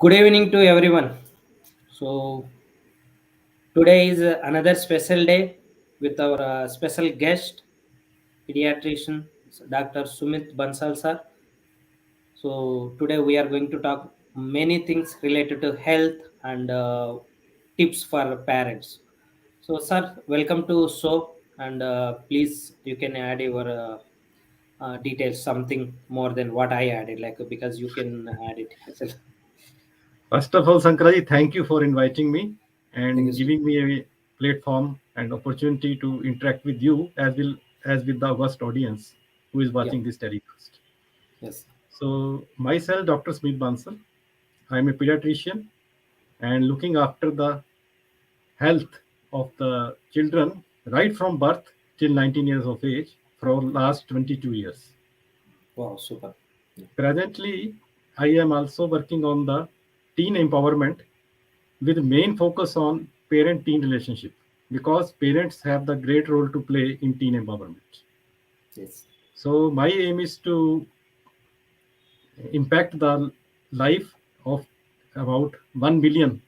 Good evening to everyone. So today is another special day with our special guest, pediatrician Dr. Sumit Bansal sir. So today we are going to talk many things related to health and tips for parents. So sir, welcome to show and please you can add your details something more than what I added, like because you can add it. First of all, Sankaraji, thank you for inviting me Thank you, and sir. giving me a platform and opportunity to interact with you as well as with the vast audience who is Yeah. watching this telecast. Yes. So, myself, Dr. Smith Bansal, I am a pediatrician and looking after the health of the children right from birth till 19 years of age for last 22 years. Wow, super. Yeah. Presently, I am also working on the teen empowerment with main focus on parent-teen relationship because parents have the great role to play in teen empowerment. Yes. So my aim is to impact the life of about 1 billion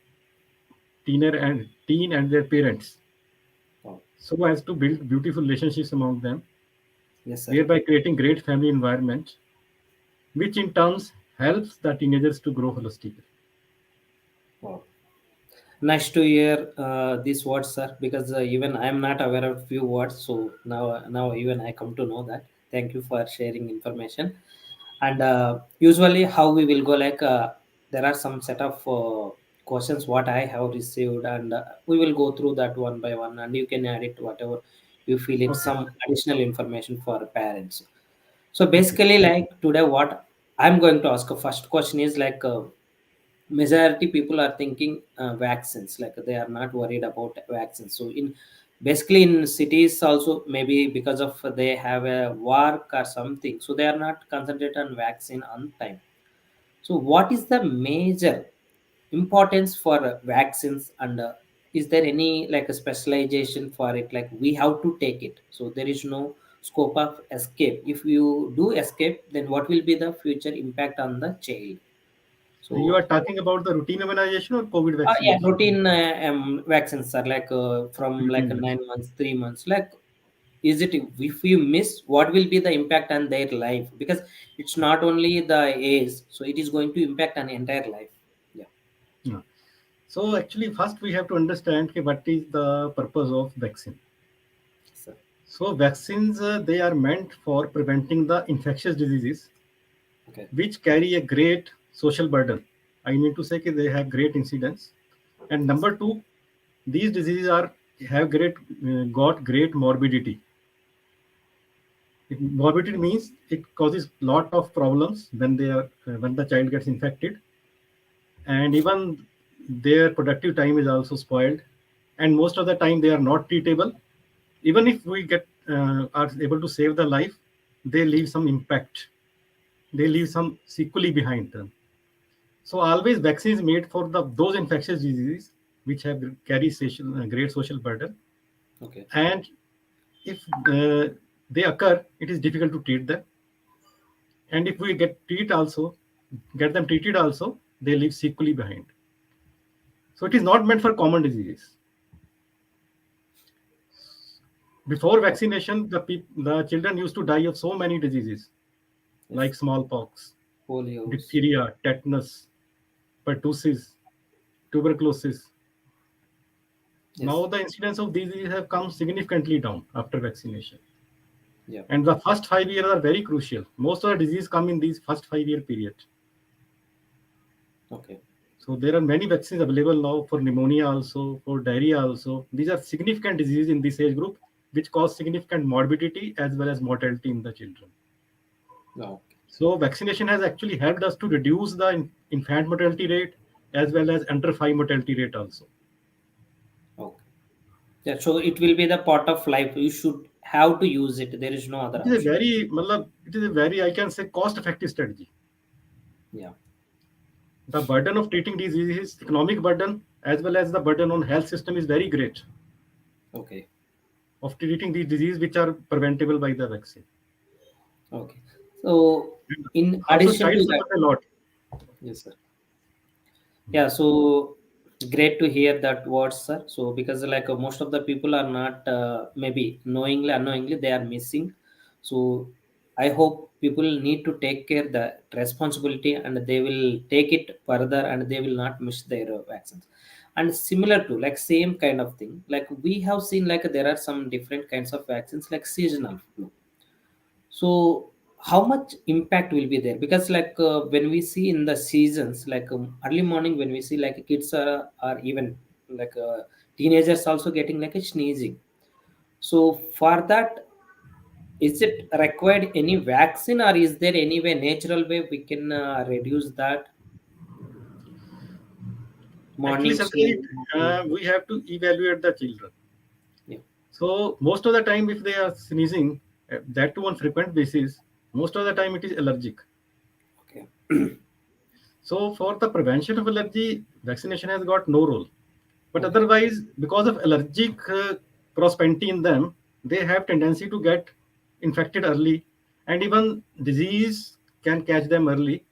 teen and their parents Wow. so as to build beautiful relationships among them, Yes, sir. thereby creating great family environment, which in turns helps the teenagers to grow holistically. Wow. Nice to hear these words, sir. Because even I'm not aware of few words, so now even I come to know that. Thank you for sharing information. And usually, how we will go like there are some set of questions what I have received, and we will go through that one by one, and you can add it whatever you feel it's Okay, some additional information for parents. So okay. basically, like today, what I'm going to ask a first question is like. Majority people are thinking vaccines, like they are not worried about vaccines. So in basically in cities also, maybe because of they have a work or something, so they are not concentrated on vaccine on time. So what is the major importance for vaccines, and is there any like a specialization for it, like we have to take it, so there is no scope of escape? If you do escape, then what will be the future impact on the child? You So are talking about the routine immunization or COVID yeah, vaccination? routine vaccines are like from like Routine vaccine. 9 months, 3 months. Like, is it if you miss, what will be the impact on their life? Because it's not only the age, so it is going to impact on entire life. Yeah. Yeah. So actually, first we have to understand कि what is the purpose of vaccine. So, So vaccines they are meant for preventing the infectious diseases okay. which carry a great social burden. I mean to say that they have great incidence. And Yes. number two, these diseases are have got great morbidity. Morbidity means it causes lot of problems when the child gets infected, and even their productive time is also spoiled, and most of the time they are not treatable. Even if we get are able to save the life, they leave some impact, they leave Yes. some sequelae behind them. So always vaccines made for those infectious diseases which have great social burden, Okay. and if they occur, it is difficult to treat them, and if we get them treated also, they leave sequelae behind. So it is not meant for common diseases. Before Oh, vaccination, the children used to die of so many diseases like yes. smallpox, Polios. diphtheria, tetanus, pertussis, tuberculosis. Yes. Now the incidence of these diseases have come significantly down after vaccination. Yeah. And the first 5 years are very crucial. Most of the disease come in these first 5 year period. Okay. So there are many vaccines available now for pneumonia also, for diarrhea also. These are significant diseases in this age group, which cause significant morbidity as well as mortality in the children. No. So vaccination has actually helped us to reduce the infant mortality rate as well as under 5 mortality rate also. Okay. Yeah. So it will be the part of life. You should have to use it. There is no other It is a option. very, matlab, it is a very, I can say, cost-effective strategy. Yeah. The burden of treating these diseases, economic burden as well as the burden on health system is very great Okay. of treating these diseases which are preventable by the vaccine. Okay. So And in also, addition child to that, suffers a lot. yes, sir. Yeah, so great to hear that words, sir. So because like most of the people are not maybe knowingly, unknowingly they are missing. So I hope people need to take care the responsibility and they will take it further and they will not miss their vaccines. And similar to like same kind of thing, like we have seen like there are some different kinds of vaccines like seasonal flu. So how much impact will be there? Because like when we see in the seasons, like early morning when we see like kids are even like teenagers also getting like a sneezing. So for that, is it required any vaccine or is there any way natural way we can reduce that Actually, morning Sanjay, sneeze? Morning, we have to evaluate the children. yeah. So most of the time, if they are sneezing, that too on frequent basis, most of the time it is allergic. Okay. So for the prevention of allergy, vaccination has got no role. But Okay. otherwise, because of allergic prosperity in them, they have tendency to get infected early, and even disease can catch them early.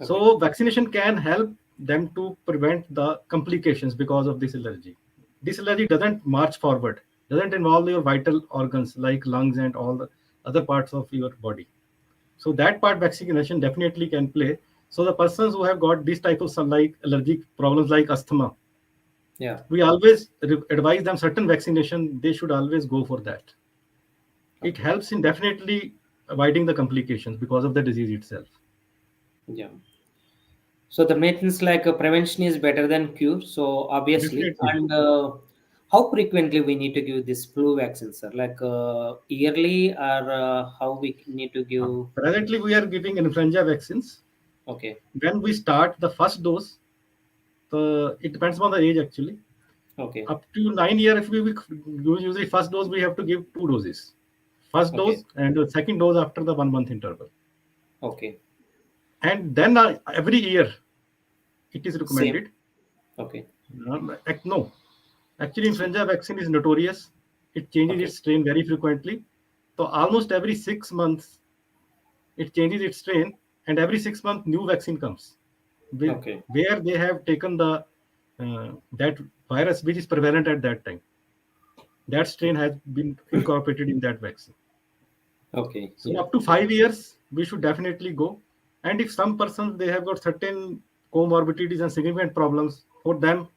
Okay. So vaccination can help them to prevent the complications because of this allergy. This allergy doesn't march forward, doesn't involve your vital organs like lungs and all the other parts of your body. So that part vaccination definitely can play. So the persons who have got this type of some like allergic problems like asthma, Yeah. we always advise them certain vaccination. They should always go for that. It Okay. helps in definitely avoiding the complications because of the disease itself. Yeah. So the maintenance like prevention is better than cure. So obviously, Definitely. and how frequently we need to give this flu vaccine, sir? Like yearly, or how we need to give? Presently, we are giving influenza vaccines. Okay, When we start the first dose, it depends on the age actually. okay, Up to 9 years, if we usually first dose, we have to give two doses. First okay, dose and the second dose after the 1 month interval. okay. And then every year it is Same. recommended. Okay, No, actually, influenza vaccine is notorious. It changes okay, its strain very frequently. So almost every 6 months, it changes its strain, and every 6 months, new vaccine comes with okay, where they have taken the that virus which is prevalent at that time. That strain has been incorporated in that vaccine. okay. So Yeah, up to 5 years, we should definitely go. And if some persons they have got certain comorbidities and significant problems, for them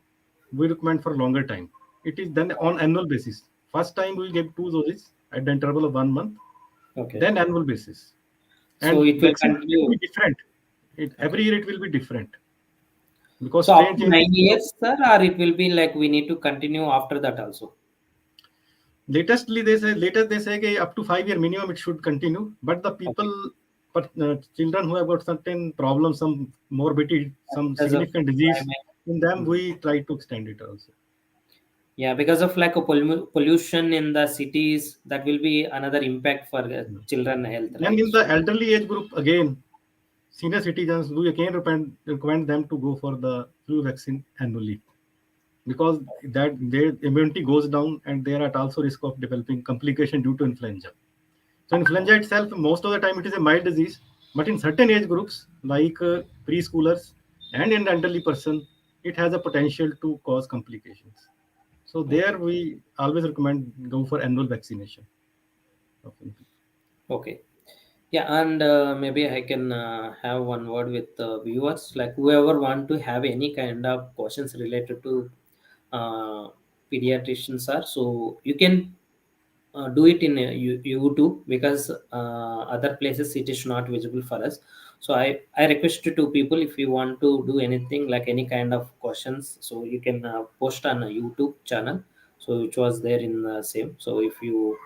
we recommend for longer time. It is then on annual basis. First time we give two doses at the interval of 1 month, okay. then annual basis. So And it will vaccine will be continue. different. Every Okay. year it will be different because So up strain to changes. 9 years, sir, or it will be like we need to continue after that also. Later they say कि up to 5 year minimum it should continue, but the Okay. people, but children who have got certain problems, some morbidity, some Because of significant disease, climate. in them Mhm. we try to extend it also. Yeah, because of like a pollution in the cities, that will be another impact for children health, Then right? in So, the elderly age group again, senior citizens, we again recommend them to go for the flu vaccine annually because that their immunity goes down and they are at also risk of developing complication due to influenza. So influenza itself, most of the time, it is a mild disease, but in certain age groups like preschoolers and in elderly person, it has a potential to cause complications. So there okay, we always recommend go for annual vaccination. okay. Yeah, and maybe I can have one word with viewers, like whoever want to have any kind of questions related to uh, pediatricians are, so you can do it in YouTube because other places it is not visible for us. So I request to people if you want to do anything like any kind of questions, so you can post on a YouTube channel. So which was there in the same. So if you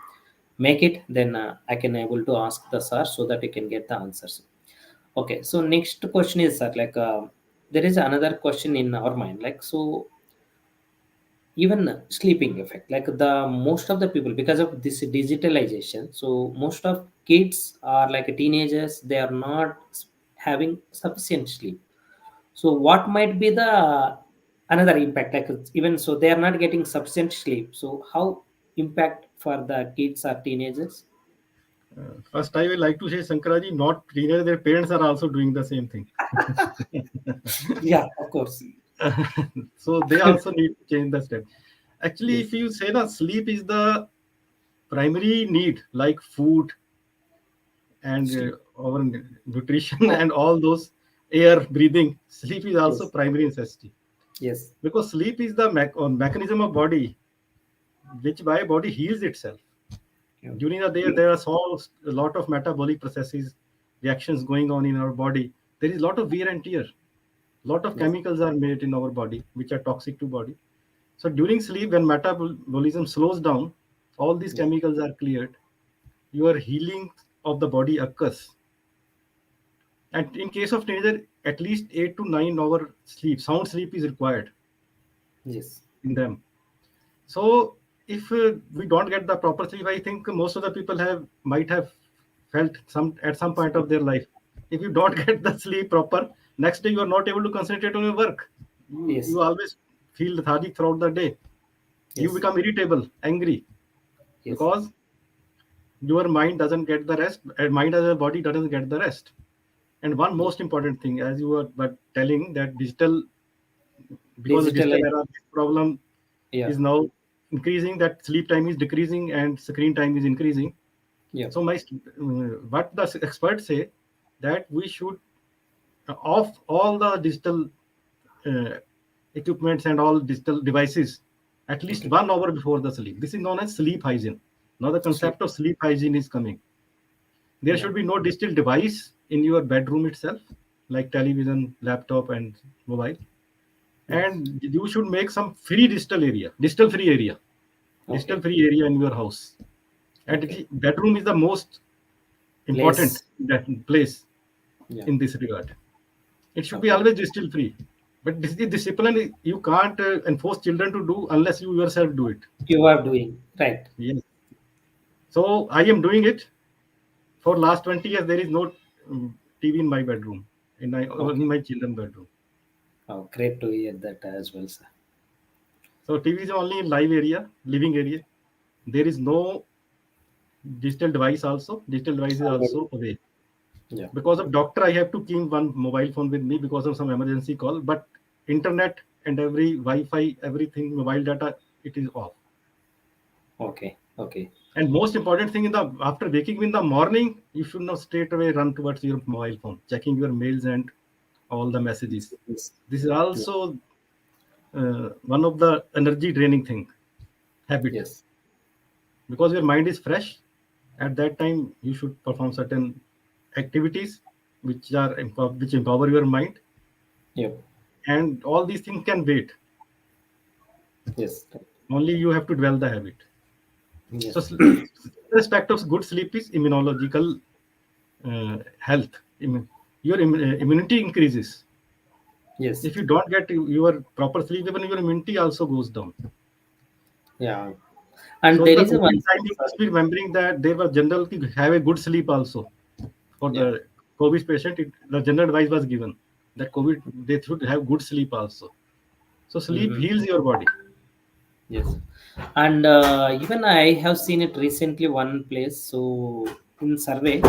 make it, then I can able to ask the sir so that you can get the answers. Okay. So next question is sir, like there is another question in our mind, like so even sleeping effect like the most of the people because of this digitalization, so most of kids are like teenagers, they are not having sufficient sleep. So what might be the another impact, like even so they are not getting sufficient sleep, so how impact for the kids or teenagers? First, I will like to say, Sankaraji, not teenagers, their parents are also doing the same thing. Yeah, of course. So they also need to change the step. Actually, if Yes. you say that sleep is the primary need, like food and Sleep. our nutrition Oh, and all those, air breathing, sleep is also yes. primary necessity, Yes. because sleep is the mechanism of body which by body heals itself. Yeah. During the day there are so a lot of metabolic processes, reactions going on in our body. There is a lot of wear and tear, lot of Yes. chemicals are made in our body which are toxic to body. So during sleep, when metabolism slows down, all these Yeah. chemicals are cleared, your healing of the body occurs. And in case of teenager, at least 8 to 9 hour sleep, sound sleep is required Yes. in them. So if we don't get the proper sleep, I think most of the people have might have felt some at some point of their life. If you don't get the sleep proper, next day you are not able to concentrate on your work. You Yes. always feel lethargic throughout the day. You Yes. become irritable, angry, Yes. because your mind doesn't get the rest, and mind as a body doesn't get the rest. And one Yes. most important thing, as you were telling, that digital, because the digital Digitalized. era, this problem Yeah. is now increasing, that sleep time is decreasing and screen time is increasing. Yeah. So what the experts say, that we should off all the digital uh, equipments and all digital devices at least Okay. 1 hour before the sleep. This is known as sleep hygiene. Now the Sleep. concept of sleep hygiene is coming. There Yeah. should be no digital device in your bedroom itself, like television, laptop, and mobile. Yes. And you should make some free digital Okay. free area in your house. And Okay. bedroom is the most important Place. that place Yeah. in this regard. It should be Okay. always digital free. But this is discipline you can't enforce children to do unless you yourself do it. You are doing right. Yes. So I am doing it. For last 20 years, there is no TV in my bedroom, in Okay. my children's bedroom. Oh, great to hear that as well, sir. So TV is only in live area, living area. There is no digital device also. Digital device is also away. Yeah. Because of doctor, I have to keep one mobile phone with me because of some emergency call. But internet and every Wi-Fi, everything, mobile data, it is off. Okay. Okay. And most important thing, in the after waking in the morning, you should not straight away run towards your mobile phone, checking your mails and all the messages. Yes. This is Yeah. also one of the energy draining thing habit, Yes. because your mind is fresh. At that time, you should perform certain activities which empower your mind, Yep. and all these things can wait. Yes. Right. Only you have to dwell the habit. So, Yes. aspect of good sleep is immunological health. Immunity increases. Yes. If you don't get your proper sleep, even your immunity also goes down. Yeah. And So in there the is a COVID one. time, you must be remembering that there was generally have a good sleep also for Yeah. the COVID patient. The general advice was given that COVID they should have good sleep also. So sleep Mm-hmm. heals your body. Yes. And even I have seen it recently one place. So in survey,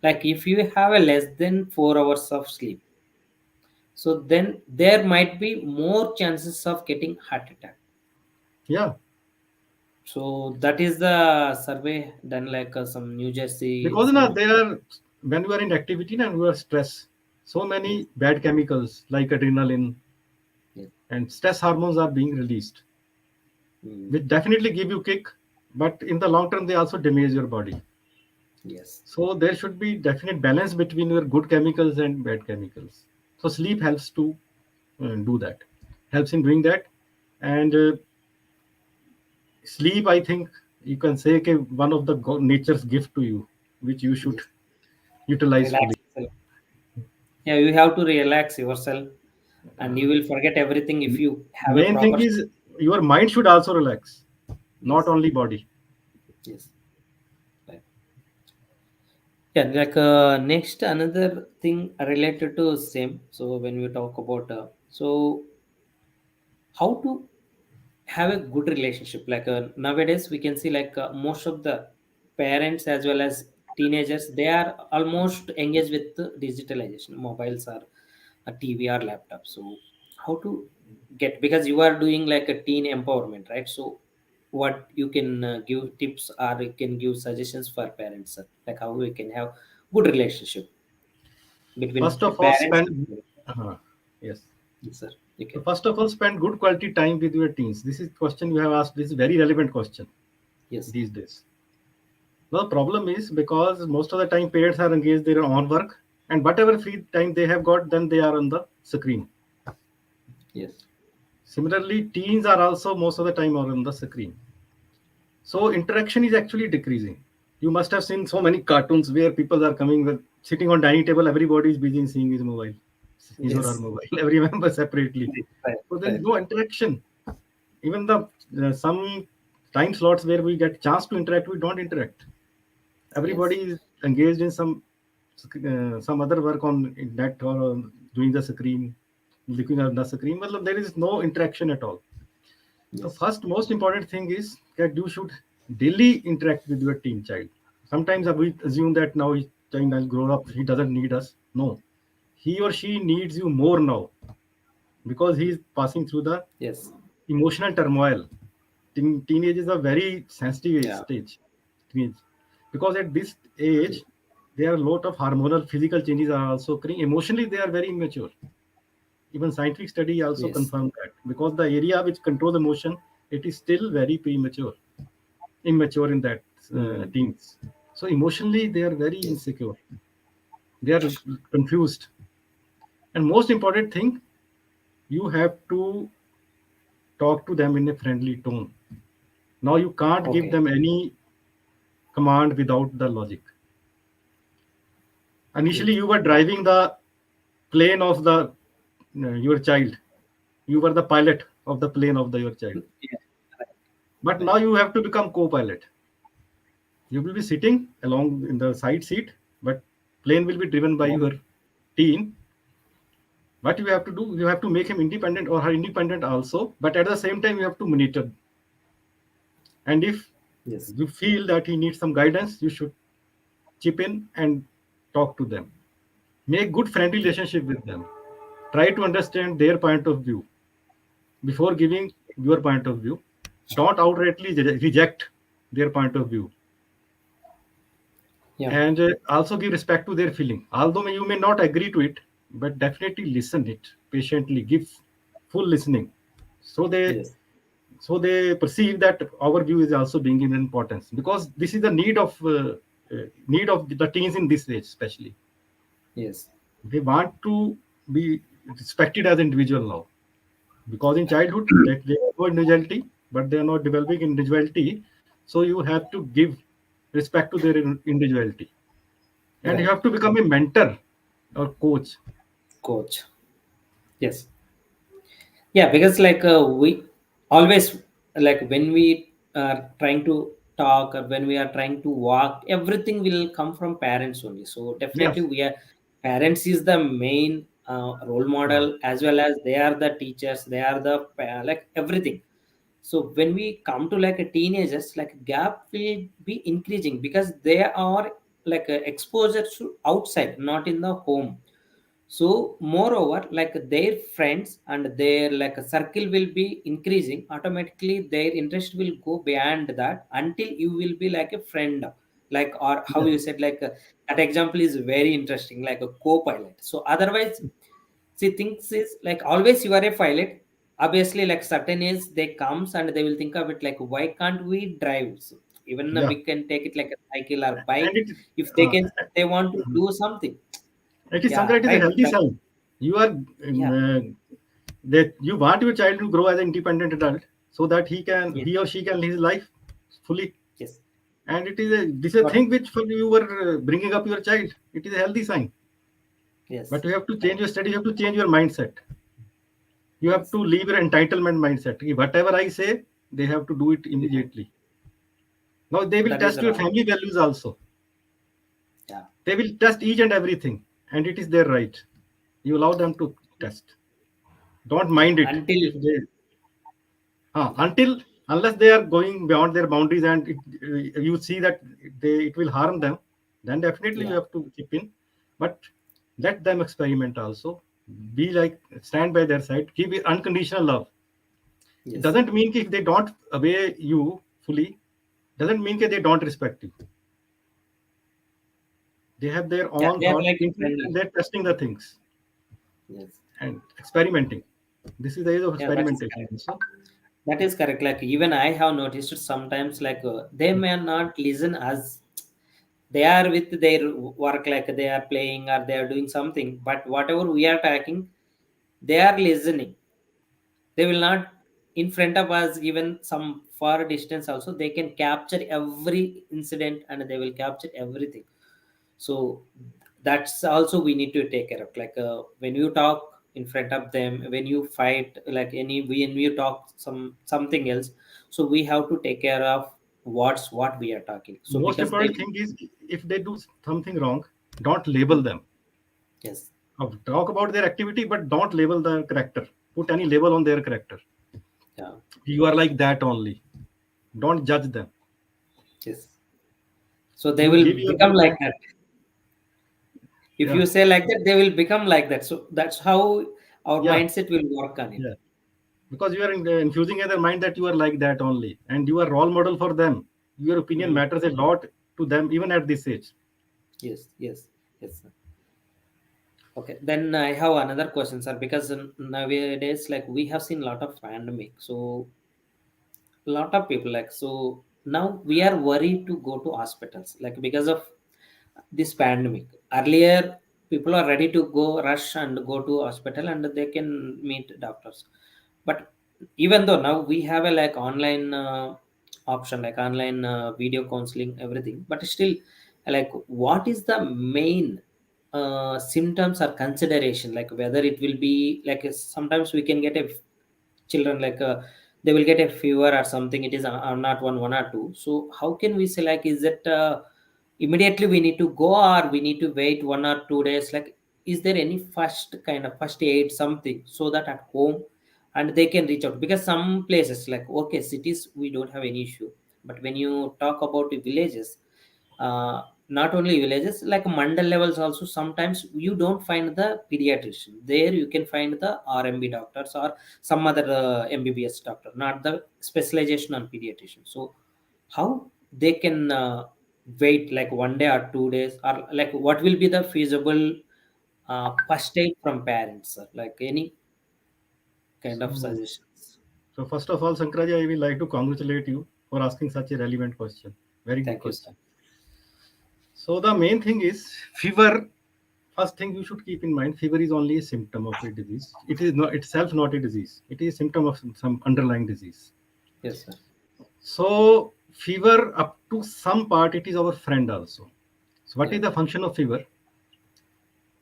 like if you have a less than 4 hours of sleep, so then there might be more chances of getting heart attack. Yeah, So that is the survey done like some New Jersey because some. there are, when you are in activity and you are stress, so Yes. many bad chemicals like adrenaline Yes. and stress hormones are being released, Mm, which definitely give you kick, but in the long term they also damage your body. yes. So there should be definite balance between your good chemicals and bad chemicals. So sleep helps to do that, helps in doing that. And sleep, I think you can say, okay, one of the nature's gift to you, which you should Yes. utilize Relax fully. yourself. Yeah, you have to relax yourself, and you will forget everything if you have a Main thing proper. is your mind should also relax, not Yes. only body. Yes. Right. Yeah, like next another thing related to same. So when we talk about how to have a good relationship, like nowadays we can see like most of the parents as well as teenagers they are almost engaged with the digitalization, mobiles or a TV or laptop. So how to get, because you are doing like a teen empowerment, right? So what you can give tips or you can give suggestions for parents, sir? Like how we can have good relationship between First of all, parents and spend. children. Yes. Yes, sir, you So can. first of all, spend good quality time with your teens. This is question you have asked. This is very relevant question Yes. these days. Now, the problem is because most of the time parents are engaged in their own work, and whatever free time they have got, then they are on the screen. Yes. Similarly, teens are also most of the time on the screen. So interaction is actually decreasing. You must have seen so many cartoons where people are coming with sitting on dining table, everybody is busy in seeing his mobile, his or her Yes. mobile, every member separately. Right. Right. So there is Right. no interaction. Even the some time slots where we get chance to interact, we don't interact. Everybody Yes. is engaged in some other work on net or doing the screen, looking at the screen. Well, there is no interaction at all. The Yes. first most important thing is that you should daily interact with your teen child. Sometimes we assume that now his child has grown up, he doesn't need us. No, he or she needs you more now because he is passing through the Yes. emotional turmoil. Teenage is a very sensitive Yeah. stage. Teenage. Because at this age, there are a lot of hormonal physical changes are also occurring. Emotionally, they are very immature. Even scientific study also Yes. confirm that because the area which controls emotion, it is still very premature, immature in that Mm. teens. So emotionally, they are very Yes. insecure. They are confused. And most important thing, you have to talk to them in a friendly tone. Now you can't give Okay. them any command without the logic. Initially, Yes. you were driving the plane of the your child. You were the pilot of the plane of your child. Yeah. Right. But now Right. you have to become co-pilot. You will be sitting along in the side seat, but plane will be driven by Yeah. your teen. What you have to do, you have to make him independent or her independent also, but at the same time you have to monitor. And if Yes. you feel that he needs some guidance, you should chip in and talk to them. Make good friendly Yeah. relationship with them. Try to understand their point of view before giving your point of view. Don't outrightly reject their point of view, Yeah. and also give respect to their feeling. Although you may not agree to it, but definitely listen it patiently. Give full listening, so Yes. they perceive that our view is also being given importance because this is the need of the teens in this age, especially. Yes. They want to be respected as individual now because in childhood they have no individuality, but they are not developing individuality. So you have to give respect to their individuality, and you Right. have to become a mentor or coach. Coach. Yes. Yeah, because like we always, like when we are trying to talk or when we are trying to walk, everything will come from parents only. So definitely Yes. we are, parents is the main role Uh, model, as well as they are the teachers, they are the like everything. So when we come to like a teenagers, like gap will be increasing because they are like exposure to outside, not in the home. So moreover, like their friends and their like a circle will be increasing, automatically their interest will go beyond that until you will be like a friend, like, or how yes. you said, like that example is very interesting, like a co-pilot. So otherwise, see, things is like always you are a pilot. Obviously, like certain age they comes and they will think of it like, why can't we drive? So even Yeah. we can take it like a cycle or And bike, it if they uh, can, they want to do something. it is something Yeah, that is a right. healthy That, sign. You are yeah. that you want your child to grow as an independent adult so that Yes. he or she can live his life fully. Yes. And this is a Got it. thing which for you were bringing up your child. It is a healthy sign. But Yes. you have to change your study. You have to change your mindset. You have Yes. to leave your entitlement mindset. Whatever I say, they have to do it Yeah. immediately. Now they will That is test your wrong. family values also. Yeah. They will test each and everything, and it is their right. You allow them to test. Don't mind it Until, if they yeah. until unless they are going beyond their boundaries and you see that it will harm them. Then definitely you Yeah. have to chip in, but let them experiment also. Be like, stand by their side, give unconditional love. It Yes. doesn't mean if they don't obey you fully, doesn't mean that they don't respect you. They have their Yeah, own they are thought like a thinking friendly. and they're testing the things Yes. and experimenting. This is the age of Yeah, that is experimentation correct. also. That is correct. Like even I have noticed it sometimes, like they may not listen as they are with their work, like they are playing or they are doing something. But whatever we are talking, they are listening. They will not in front of us, even some far distance. Also, they can capture every incident and they will capture everything. So that's also we need to take care of. Like when you talk in front of them, when you fight, like any when you talk something else, so we have to take care of what we are talking, so Most because they important will. thing is, if they do something wrong, don't label them. Yes. Talk about their activity, but don't label the character. Put any label on their character. Yeah. You are like that only. Don't judge them. Yes. So they You will give your become like viewpoint. that. If Yeah, you say like that, they will become like that. So that's how our yeah, mindset will work on it. yeah. Because you are infusing in their mind that you are like that only, and you are role model for them. Your opinion Mm. matters a lot to them, even at this age. Yes. Yes. Yes. Okay, then I have another question, sir, because nowadays, like we have seen a lot of pandemic, so a lot of people like so now we are worried to go to hospitals, like because of this pandemic. Earlier, people are ready to go rush and go to hospital and they can meet doctors, but even though now we have a like online option, like online video counseling, everything, but still, like what is the main symptoms or consideration, like whether it will be like sometimes we can get a children like they will get a fever or something, it is not one or two, so how can we say like is it immediately we need to go or we need to wait 1 or 2 days, like is there any first kind of first aid something so that at home and they can reach out, because some places like okay cities we don't have any issue, but when you talk about the villages, uh, not only villages, like mandal levels also, sometimes you don't find the pediatrician there, you can find the RMB doctors or some other MBBS doctor, not the specialization on pediatrician. So how they can wait like 1 day or 2 days, or like what will be the feasible first aid from parents, sir? Like any kind of So, suggestions? so first of all, Sankraji, I will like to congratulate you for asking such a relevant question. Very good Thank you, sir. question. So the main thing is fever. First thing you should keep in mind: fever is only a symptom of a disease. It is not itself not a disease. It is a symptom of some underlying disease. Yes, sir. So fever, up to some part, it is our friend also. So what is Yeah. the function of fever?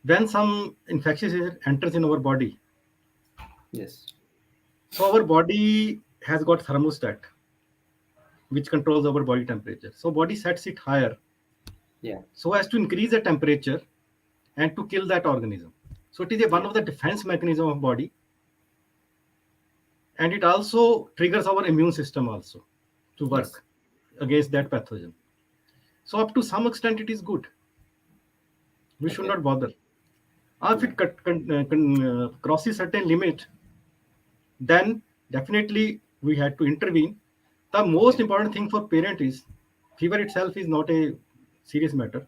When some infectious agent enters in our body, Yes. so our body has got thermostat which controls our body temperature. So body sets it higher Yeah. so as to increase the temperature and to kill that organism. So it is one Yeah. of the defense mechanism of body, and it also triggers our immune system also to Yes. work against that pathogen. So up to some extent it is good. We should Okay. not bother. If Yeah. it crosses certain limit, then definitely we had to intervene. The most Okay. important thing for parent is fever itself is not a serious matter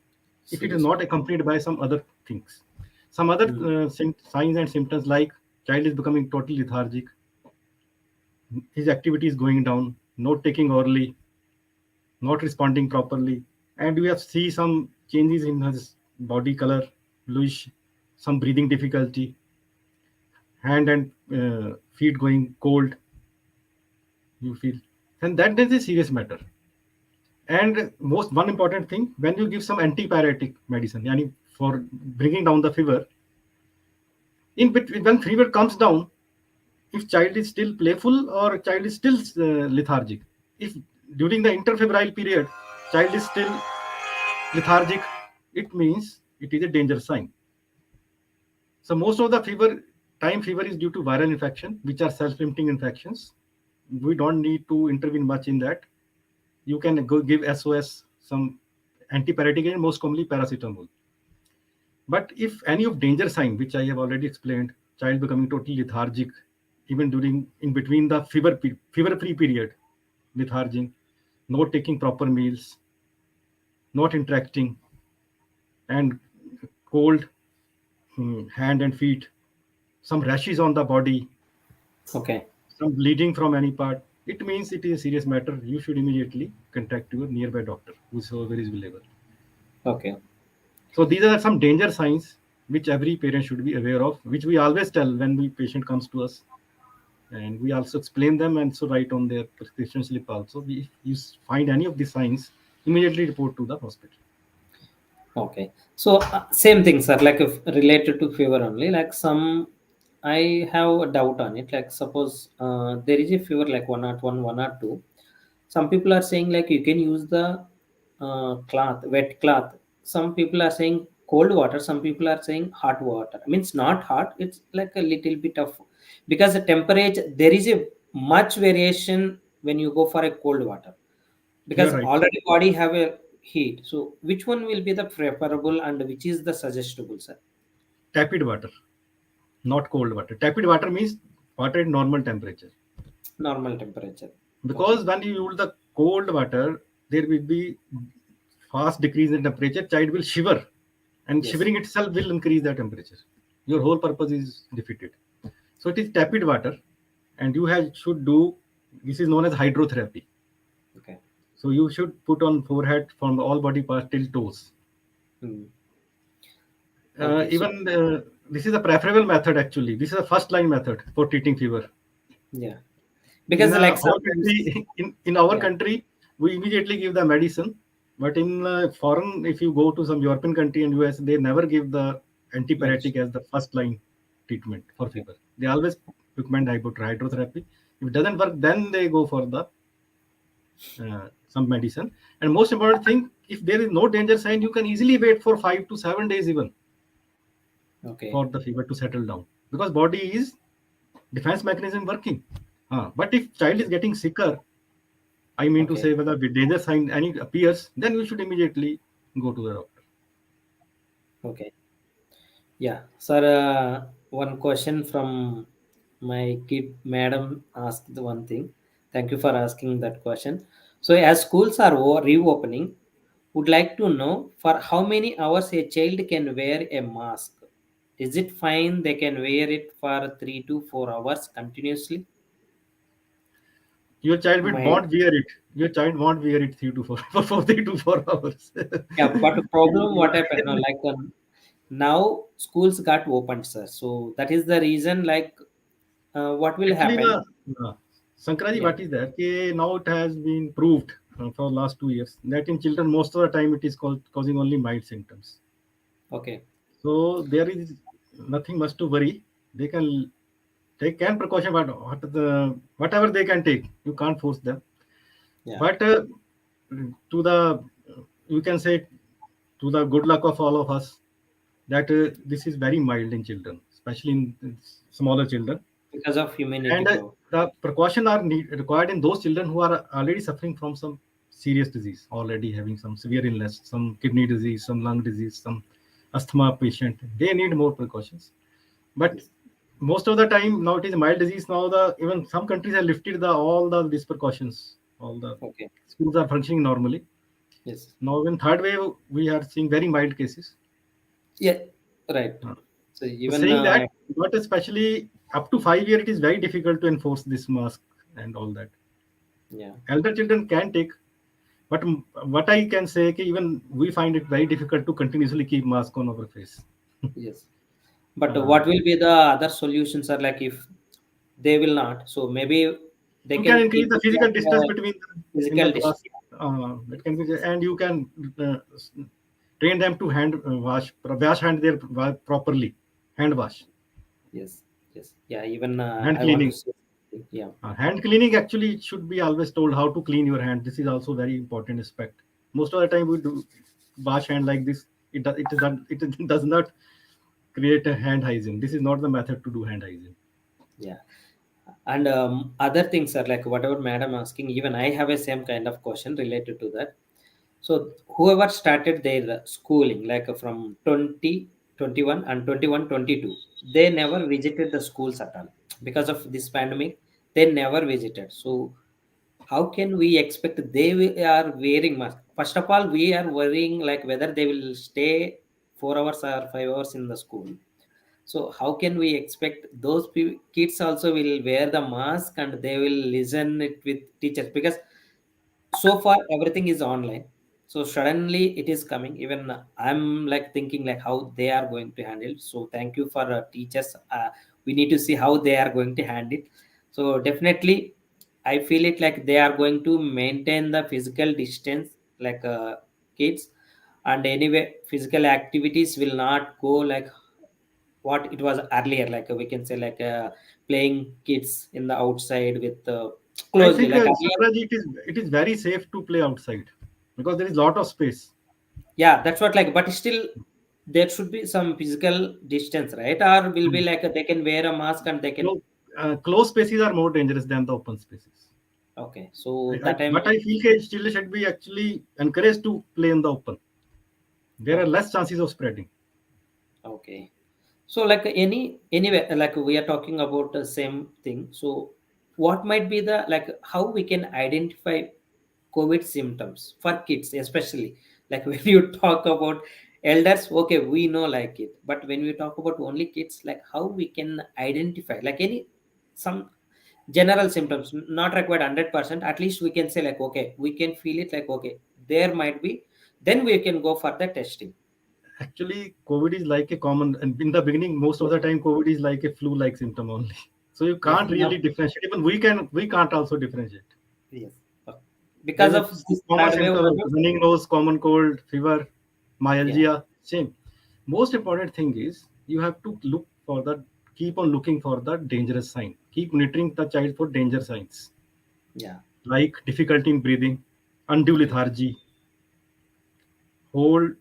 if it is Serious not matter. accompanied by some other things. Some other Mm. signs and symptoms like child is becoming totally lethargic, his activity is going down, not taking orally, not responding properly, and we have see some changes in his body color, bluish, some breathing difficulty, hand and feet going cold, you feel, then that is a serious matter. And most one important thing, when you give some antipyretic medicine, yani for bringing down the fever, in between when fever comes down, if child is still playful or child is still lethargic, if during the interfebrile period child is still lethargic, it means it is a danger sign. So most of the fever is due to viral infection, which are self-limiting infections. We don't need to intervene much in that. You can go give SOS, some antipyretic agent, most commonly paracetamol. But if any of danger sign, which I have already explained, child becoming totally lethargic, even during in between the fever free period, lethargic, not taking proper meals, not interacting, and cold hand and feet, some rashes on the body, Okay. some bleeding from any part, it means it is a serious matter. You should immediately contact your nearby doctor, whosoever is available. Okay. So these are some danger signs which every parent should be aware of, which we always tell when the patient comes to us, and we also explain them and so write on their prescription slip also. If you find any of these signs, immediately report to the hospital. Okay. So same thing, sir. Like if related to fever only, like some, I have a doubt on it. Like suppose there is a fever like 101, 102. Some people are saying like you can use the cloth, wet cloth. Some people are saying cold water. Some people are saying hot water. I mean, it's not hot. It's like a little bit of, because the temperature, there is a much variation when you go for a cold water, You are because right. already body have a heat. So which one will be the preferable and which is the suggestible, sir? Tepid water, not cold water. Tepid water means water at normal temperature. Normal temperature. Because Okay. when you use the cold water, there will be fast decrease in temperature. Child will shiver, and Yes. shivering itself will increase the temperature. Your whole purpose is defeated. So it is tepid water, and you have should do. This is known as hydrotherapy. Okay. So you should put on forehead from all body parts till toes. Hmm. Okay. So Even this is a preferable method actually. This is a first line method for treating fever. yeah, In because like our sometimes, country, in our yeah, country, we immediately give the medicine. But in foreign, if you go to some European country and US, they never give the medicine. antipyretic as the first line treatment for Okay. fever. They always recommend hydrotherapy. If it doesn't work, then they go for the some medicine. And most important thing, if there is no danger sign, you can easily wait for 5 to 7 days even Okay. for the fever to settle down, because body is defense mechanism working. But if child is Yes. getting sicker, I mean to Okay. say, whether the danger sign any appears, then we should immediately go to the doctor. Okay. Yeah, sir. One question from my kid, madam asked the one thing. Thank you for asking that question. So, as schools are reopening, would like to know for how many hours a child can wear a mask. Is it fine they can wear it for 3 to 4 hours continuously? Your child will My won't wear it. Your child won't wear it 3 to 4 for 3 to 4 hours. Yeah, but the problem what happened? Like now schools got opened, sir. So that is the reason. Like what will Actually, happen? Sankaraji, Yeah. what is that? Now it has been proved for last 2 years that in children most of the time it is causing only mild symptoms. Okay. So there is nothing much to worry. They can take can precaution, but whatever they can take, you can't force them. Yeah. But to the you can say to the good luck of all of us that this is very mild in children, especially in smaller children, Because of immunity and power. the precaution are required in those children who are already suffering from some serious disease, already having some severe illness, some kidney disease, some lung disease, some asthma patient. They need more precautions. But Yes. most of the time now it is mild disease. Now the even some countries have lifted the all the these precautions. All the Okay. schools are functioning normally. Yes. Now in third wave we are seeing very mild cases. Yeah. Right. Uh, So so even saying that, but especially up to 5 years, it is very difficult to enforce this mask and all that. yeah. Elder children can take, but what I can say, even we find it very difficult to continuously keep mask on our face. Yes. But Uh, what will be the other solutions are like if they will not? So maybe they you can can increase keep the it physical like distance between them in the physical class. distance. That can be, and you can train them to wash hand their properly, hand wash, Yes. Yes. Yeah. Even hand I want to cleaning. say something. Yeah. Hand cleaning actually it should be always told how to clean your hand. This is also very important aspect. Most of the time we do wash hand like this. It does not create a hand hygiene. This is not the method to do hand hygiene. Yeah. And other things are like whatever madam asking, even I have a same kind of question related to that. So whoever started their schooling like from 20 21 and 21 22, they never visited the schools at all because of this pandemic. They never visited. So how can we expect are wearing mask? First of all, we are worrying like whether they will stay 4 hours or 5 hours in the school. So how can we expect those kids also will wear the mask and they will listen it with teachers? Because so far everything is online, so suddenly it is coming. Even I'm like thinking like how they are going to handle. So thank you for teachers. We need to see how they are going to handle it. So definitely I feel it like they are going to maintain the physical distance, like kids. And anyway, physical activities will not go like what it was earlier, like we can say like playing kids in the outside with I closely think, like earlier. Suraj, it is very safe to play outside because there is lot of space. Yeah, that's what like, but still there should be some physical distance, right? Or will be Mm. like they can wear a mask and they can. No, closed spaces are more dangerous than the open spaces. Okay, so I, that time. but I feel that children should be actually encouraged to play in the open. There are Okay, less chances of spreading. okay. So like anyway, like we are talking about the same thing. So what might be the like how we can identify COVID symptoms for kids, especially like when you talk about elders, okay, we know like it, but when we talk about only kids, like how we can identify like any some general symptoms, not required 100%. At least we can say like okay, we can feel it like okay, there might be. Then we can go for the testing. Actually, COVID is like a common, and in the beginning, most of the time, COVID is like a flu-like symptom only. So you Yeah, can't really differentiate. Even we can't also differentiate. yes. There Because were of some this common third wave symptoms: also. running nose, common cold, fever, Yeah, myalgia. Same. Most important thing is you have to keep on looking for the dangerous sign. Keep monitoring the child for danger signs yeah, like difficulty in breathing, undue okay, lethargy, hold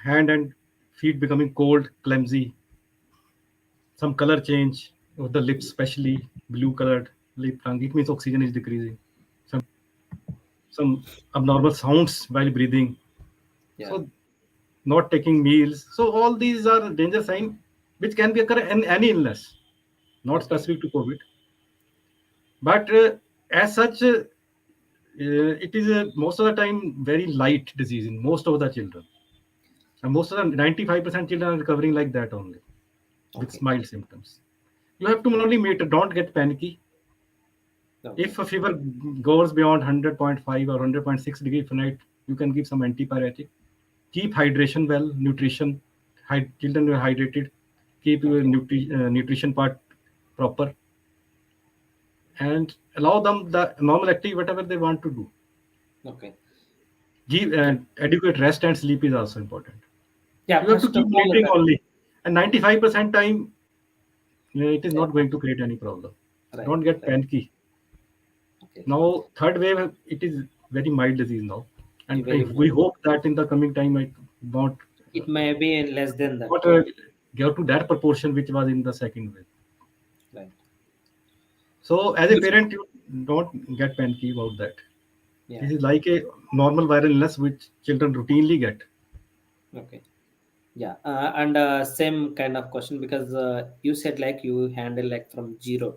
hand and feet becoming cold, clumsy, some color change of the lips, especially blue colored lip tongue. It means oxygen is decreasing. Some abnormal sounds while breathing. yeah, So not taking meals. So all these are danger signs which can be occur in any illness, not okay, specific to COVID. But as such, it is most of the time very light disease in most of the children. And most of the 95% children are recovering like that only with okay, mild symptoms. You have to only meet, don't get panicky. okay, If a fever goes beyond 100.5 or 100.6 degree Fahrenheit, you can give some antipyretic. Keep hydration well, nutrition. Children are hydrated. Keep your okay, nutrition part proper and allow them the normal activity, whatever they want to do. okay. Give Yeah, adequate rest and sleep is also important. yeah. You have to First of keep all, monitoring that. only. And 95% time, it is Yeah, not going to create any problem. right, Don't get right. panicky. Okay, Now, third wave, it is very mild disease now, and very we mild. hope that in the coming time, it won't It may be less than that. not go to that proportion which was in the second wave. Right. So, as a Yes. parent, you don't get panicky about that. Yeah. This is like a normal viral illness which children routinely get. Okay. Yeah. And same kind of question because you said like you handle like from zero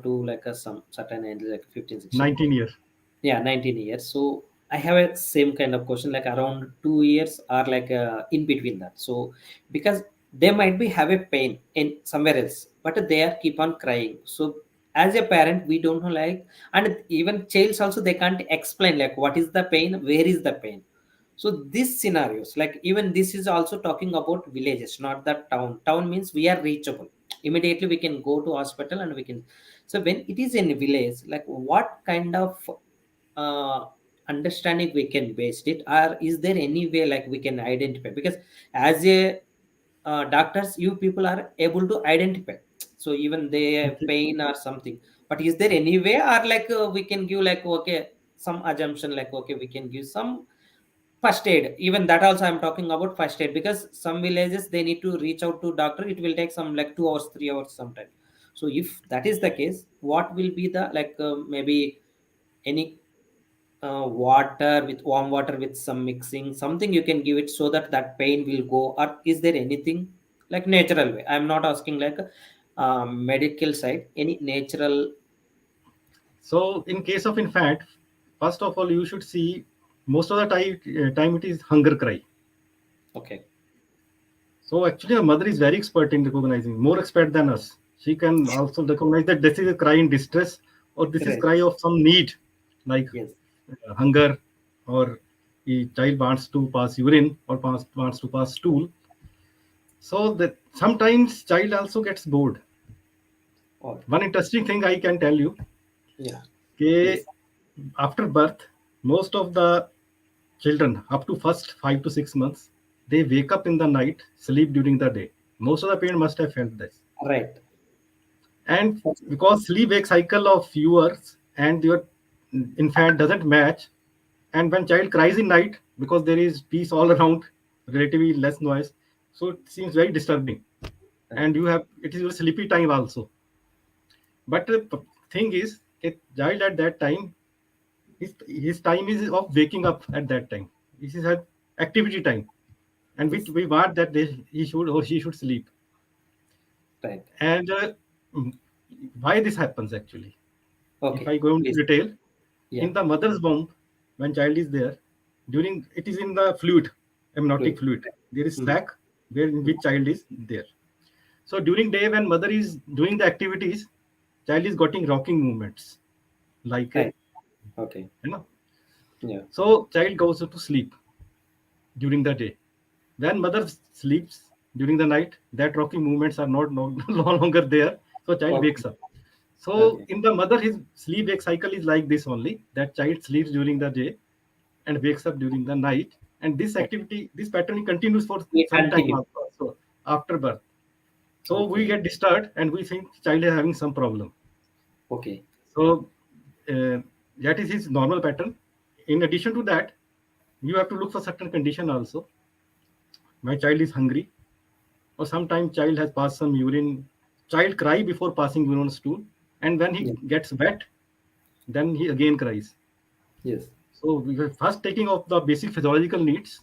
to like a some certain age like 15, 16. 19 years. Yeah, 19 years. So I have a same kind of question like around 2 years or like in between that. So because they might be have a pain in somewhere else, but they are keep on crying. So as a parent, we don't know like, and even childs also they can't explain like what is the pain, where is the pain. So these scenarios, like even this is also talking about villages, not the town. Town means we are reachable. Immediately we can go to hospital and we can. So when it is in village, like what kind of uh, understanding we can base it, or is there any way like we can identify? Because as a doctors, you people are able to identify. So even they have Okay. pain or something. But is there any way, or like we can give like okay some assumption like okay we can give some first aid, even that also I'm talking about first aid because some villages they need to reach out to doctor, it will take some like 2 hours 3 hours sometimes. So if that is the case, what will be the like maybe any water with warm water with some mixing something you can give it so that that pain will go, or is there anything? like natural way. I'm not asking like medical side, any natural. So in case of infant, first of all, you should see most of the time it is hunger cry. Okay. So actually, a mother is very expert in recognizing, more expert than us. She can also recognize that this is a cry in distress or this is Right. cry of some need, like Yes. hunger, or the child wants to pass urine or wants to pass stool. So that sometimes child also gets bored. Or One interesting thing I can tell you, yeah. okay, Please. after birth, most of the children up to first 5 to 6 months, they wake up in the night, sleep during the day. Most of the parents must have felt this. Right. And because sleep wake cycle of yours and your infant doesn't match, and when child cries in night because there is peace all around, relatively less noise, so it seems very disturbing. Right. And you have it is your sleepy time also. But the thing is, a child at that time, his time is of waking up at that time. This is an activity time, and which Yes. we want that he should or she should sleep. Right. And mm, why this happens actually? If Okay. I go into Please. detail, Yeah. in the mother's womb, when child is there, during it is in the fluid, amniotic Fluid. fluid. There is Mm. sac where in which child is there. So during day when mother is doing the activities, child is getting rocking movements, like Right. Okay. you know. Yeah. So child goes to sleep during the day. When mother sleeps during the night, that rocking movements are not no longer there. So child Okay. wakes up. So Okay. in the mother, his sleep wake cycle is like this only. That child sleeps during the day and wakes up during the night. And this Okay. activity, this pattern continues for We some time continue. also after birth. So we Okay. get disturbed and we think child is having some problem. Okay. So uh, that is his normal pattern. In addition to that, you have to look for certain condition also. My child is hungry, or sometimes child has passed some urine. Child cry before passing urine on stool, and when he Yeah. gets wet, then he again cries. Yes. So we were first taking off the basic physiological needs.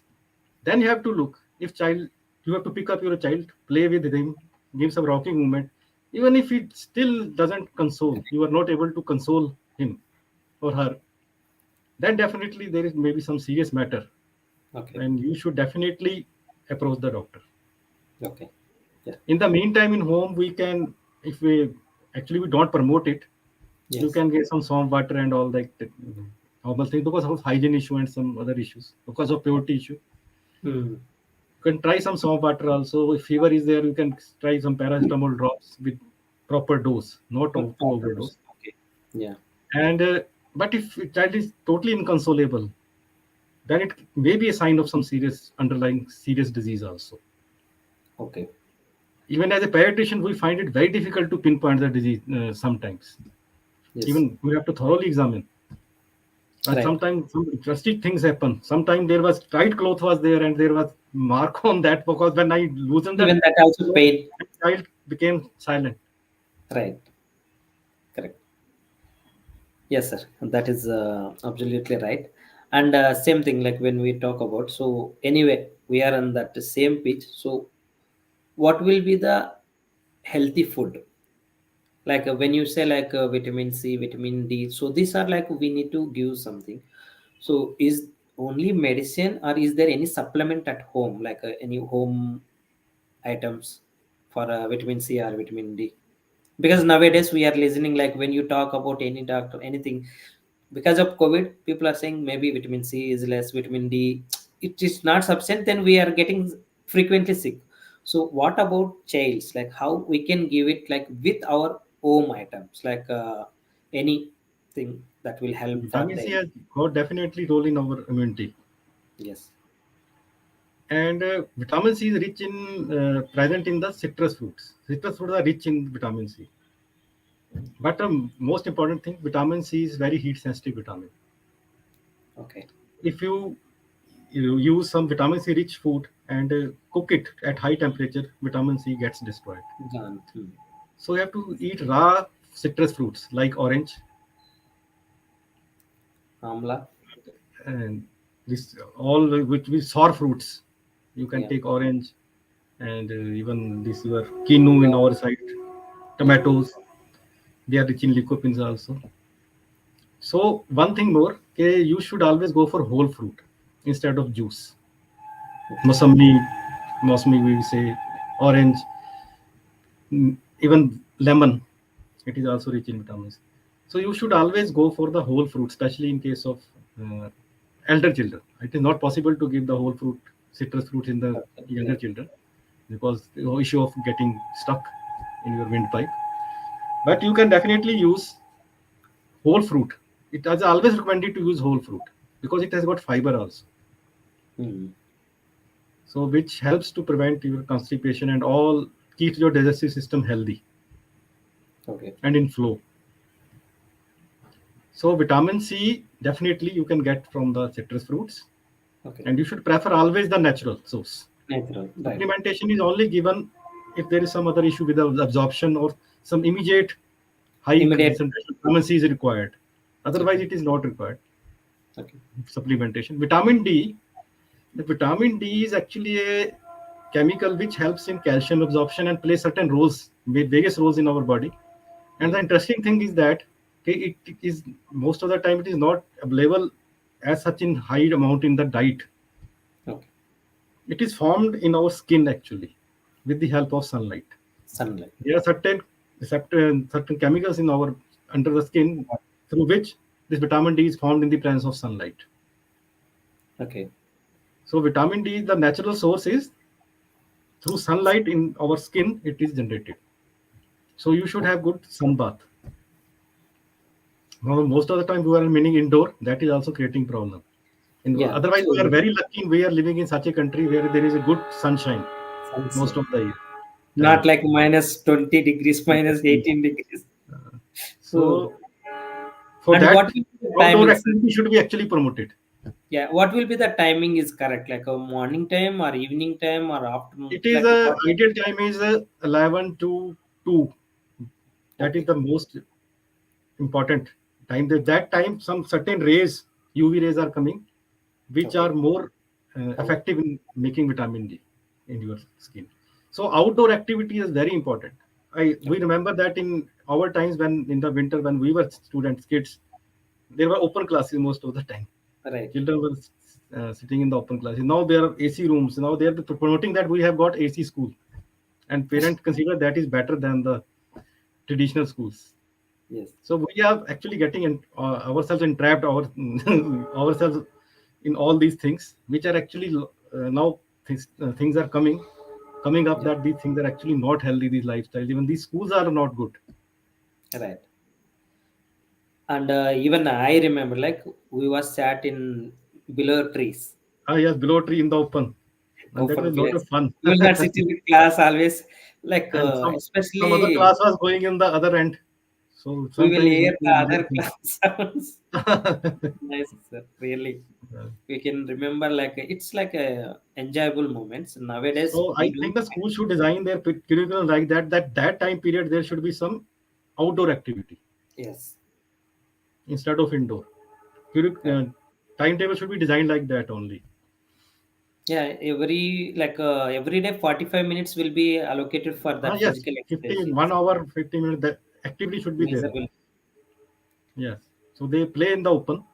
Then you have to look if child, you have to pick up your child, play with him, give some rocking movement. Even if it still doesn't console, you are not able to console him or her, then definitely there is maybe some serious matter, Okay. and you should definitely approach the doctor. Okay. Yeah. In the meantime, in home, we can, if we actually we don't promote it, you Yes. can get some swamp water and all that normal thing because of hygiene issue and some other issues, because of purity issue. Mm. You can try some swamp water also. If fever is there, you can try some paracetamol drops with proper dose, not But to proper dose. overdose. Okay. Yeah. And but if a child is totally inconsolable, then it may be a sign of some serious underlying serious disease also. Okay. Even as a pediatrician, we find it very difficult to pinpoint the disease sometimes. Yes. Even we have to thoroughly examine. And Right. sometimes some interesting things happen. Sometimes there was tight cloth was there and there was mark on that because when I loosened that Even that also cloth, pain. the child became silent. Right. Correct. Yes, sir. That is absolutely right. And same thing like when we talk about. So anyway, we are on that same pitch. So what will be the healthy food? Like when you say like vitamin C, vitamin D. So these are like we need to give something. So is only medicine or is there any supplement at home, like any home items for vitamin C or vitamin D? Because nowadays we are listening like when you talk about any doctor, anything, because of COVID, people are saying maybe vitamin C is less, vitamin D, it is not sufficient, then we are getting frequently sick. So what about childs? Like how we can give it like with our home items, like anything that will help for Vitamin C them. has got definitely role in our immunity. Yes. And vitamin C is rich in present in the citrus fruits. Citrus fruits are rich in vitamin C. But most important thing, vitamin C is very heat sensitive vitamin. Okay. If you use some vitamin C rich food and cook it at high temperature, vitamin C gets destroyed. Gone. Hmm. So you have to eat raw citrus fruits like orange Amla. and this all which we sour fruits. You can Yeah. take orange and even this your quinoa in our side, tomatoes, they are rich in lycopene also. So one thing more, okay, you should always go for whole fruit instead of juice. Okay. Mosami, mosami we say, orange, even lemon, it is also rich in vitamins. So you should always go for the whole fruit, especially in case of uh, elder children. It is not possible to give the whole fruit, citrus fruits in the Okay. younger Yeah. children because the issue of getting stuck in your windpipe. But you can definitely use whole fruit. It is always recommended to use whole fruit because it has got fiber also. Hmm. So which helps to prevent your constipation and all, keeps your digestive system healthy Okay. and in flow. So vitamin C definitely you can get from the citrus fruits, Okay. and you should prefer always the natural source. Natural. Right. Supplementation is only given if there is some other issue with the absorption or some immediate high Immediate. concentration vitamin C is required. Otherwise, Okay. it is not required. Okay. Supplementation. Vitamin D. The vitamin D is actually a chemical which helps in calcium absorption and plays certain roles, various roles in our body. And the Yeah. interesting thing is that okay, it is most of the time it is not available as such in high amount in the diet. Okay. It is formed in our skin actually with the help of sunlight. Sunlight. There are certain chemicals in our under the skin through which this vitamin D is formed in the presence of sunlight. Okay. So vitamin D, the natural source is through sunlight in our skin. It is generated. So you should Okay. have good sun bath. Now, most of the time we are meaning indoor. That is also creating problem. Yeah. Otherwise, we are So very lucky. We are living in such a country where there is a good sunshine most sunshine. of the year Not time. like minus 20 degrees, minus Exactly. 18 degrees. So, So for and what that, will be the outdoor timing, sir? activity should be actually promoted. Yeah, what will be the timing is correct? Like a morning time or evening time or afternoon? It is Like a what? ideal time is 11 to 2. That is Okay. the most important time. That time, some certain rays, UV rays are coming, which are Okay. more effective in making vitamin D in your skin. So outdoor activity is very important. We Okay. remember that in our times when in the winter when we were students, kids, there were open classes most of the time. Right. Children were sitting in the open classes. Now there are AC rooms. Now they are promoting that we have got AC school, and parents consider that is better than the traditional schools. Yes. So we are actually getting ourselves entrapped ourselves in all these things, which are actually now things are coming up Yeah. that these things are actually not healthy. These lifestyles, even these schools are not good. Right. And even I remember, like we was sat in below trees, Ah, yes, below tree in the open, and that open was a lot place. of fun. We will not sit in the class always. Like And some other especially class was going in the other end, so we will sometimes we hear the can hear other things. class sounds. Nice, sir. Really. We can remember like it's like a enjoyable moments. Nowadays So we I don't. think the school should design their curriculum like that. That time period there should be some outdoor activity Yes. instead of indoor. Right. Timetable should be designed like that only. Yeah. Every day 45 minutes will be allocated for Ah, that yes, physical 50, exercise. 1 hour, 50 minutes. That activity should be there. Measurable. Yes. So they play in the open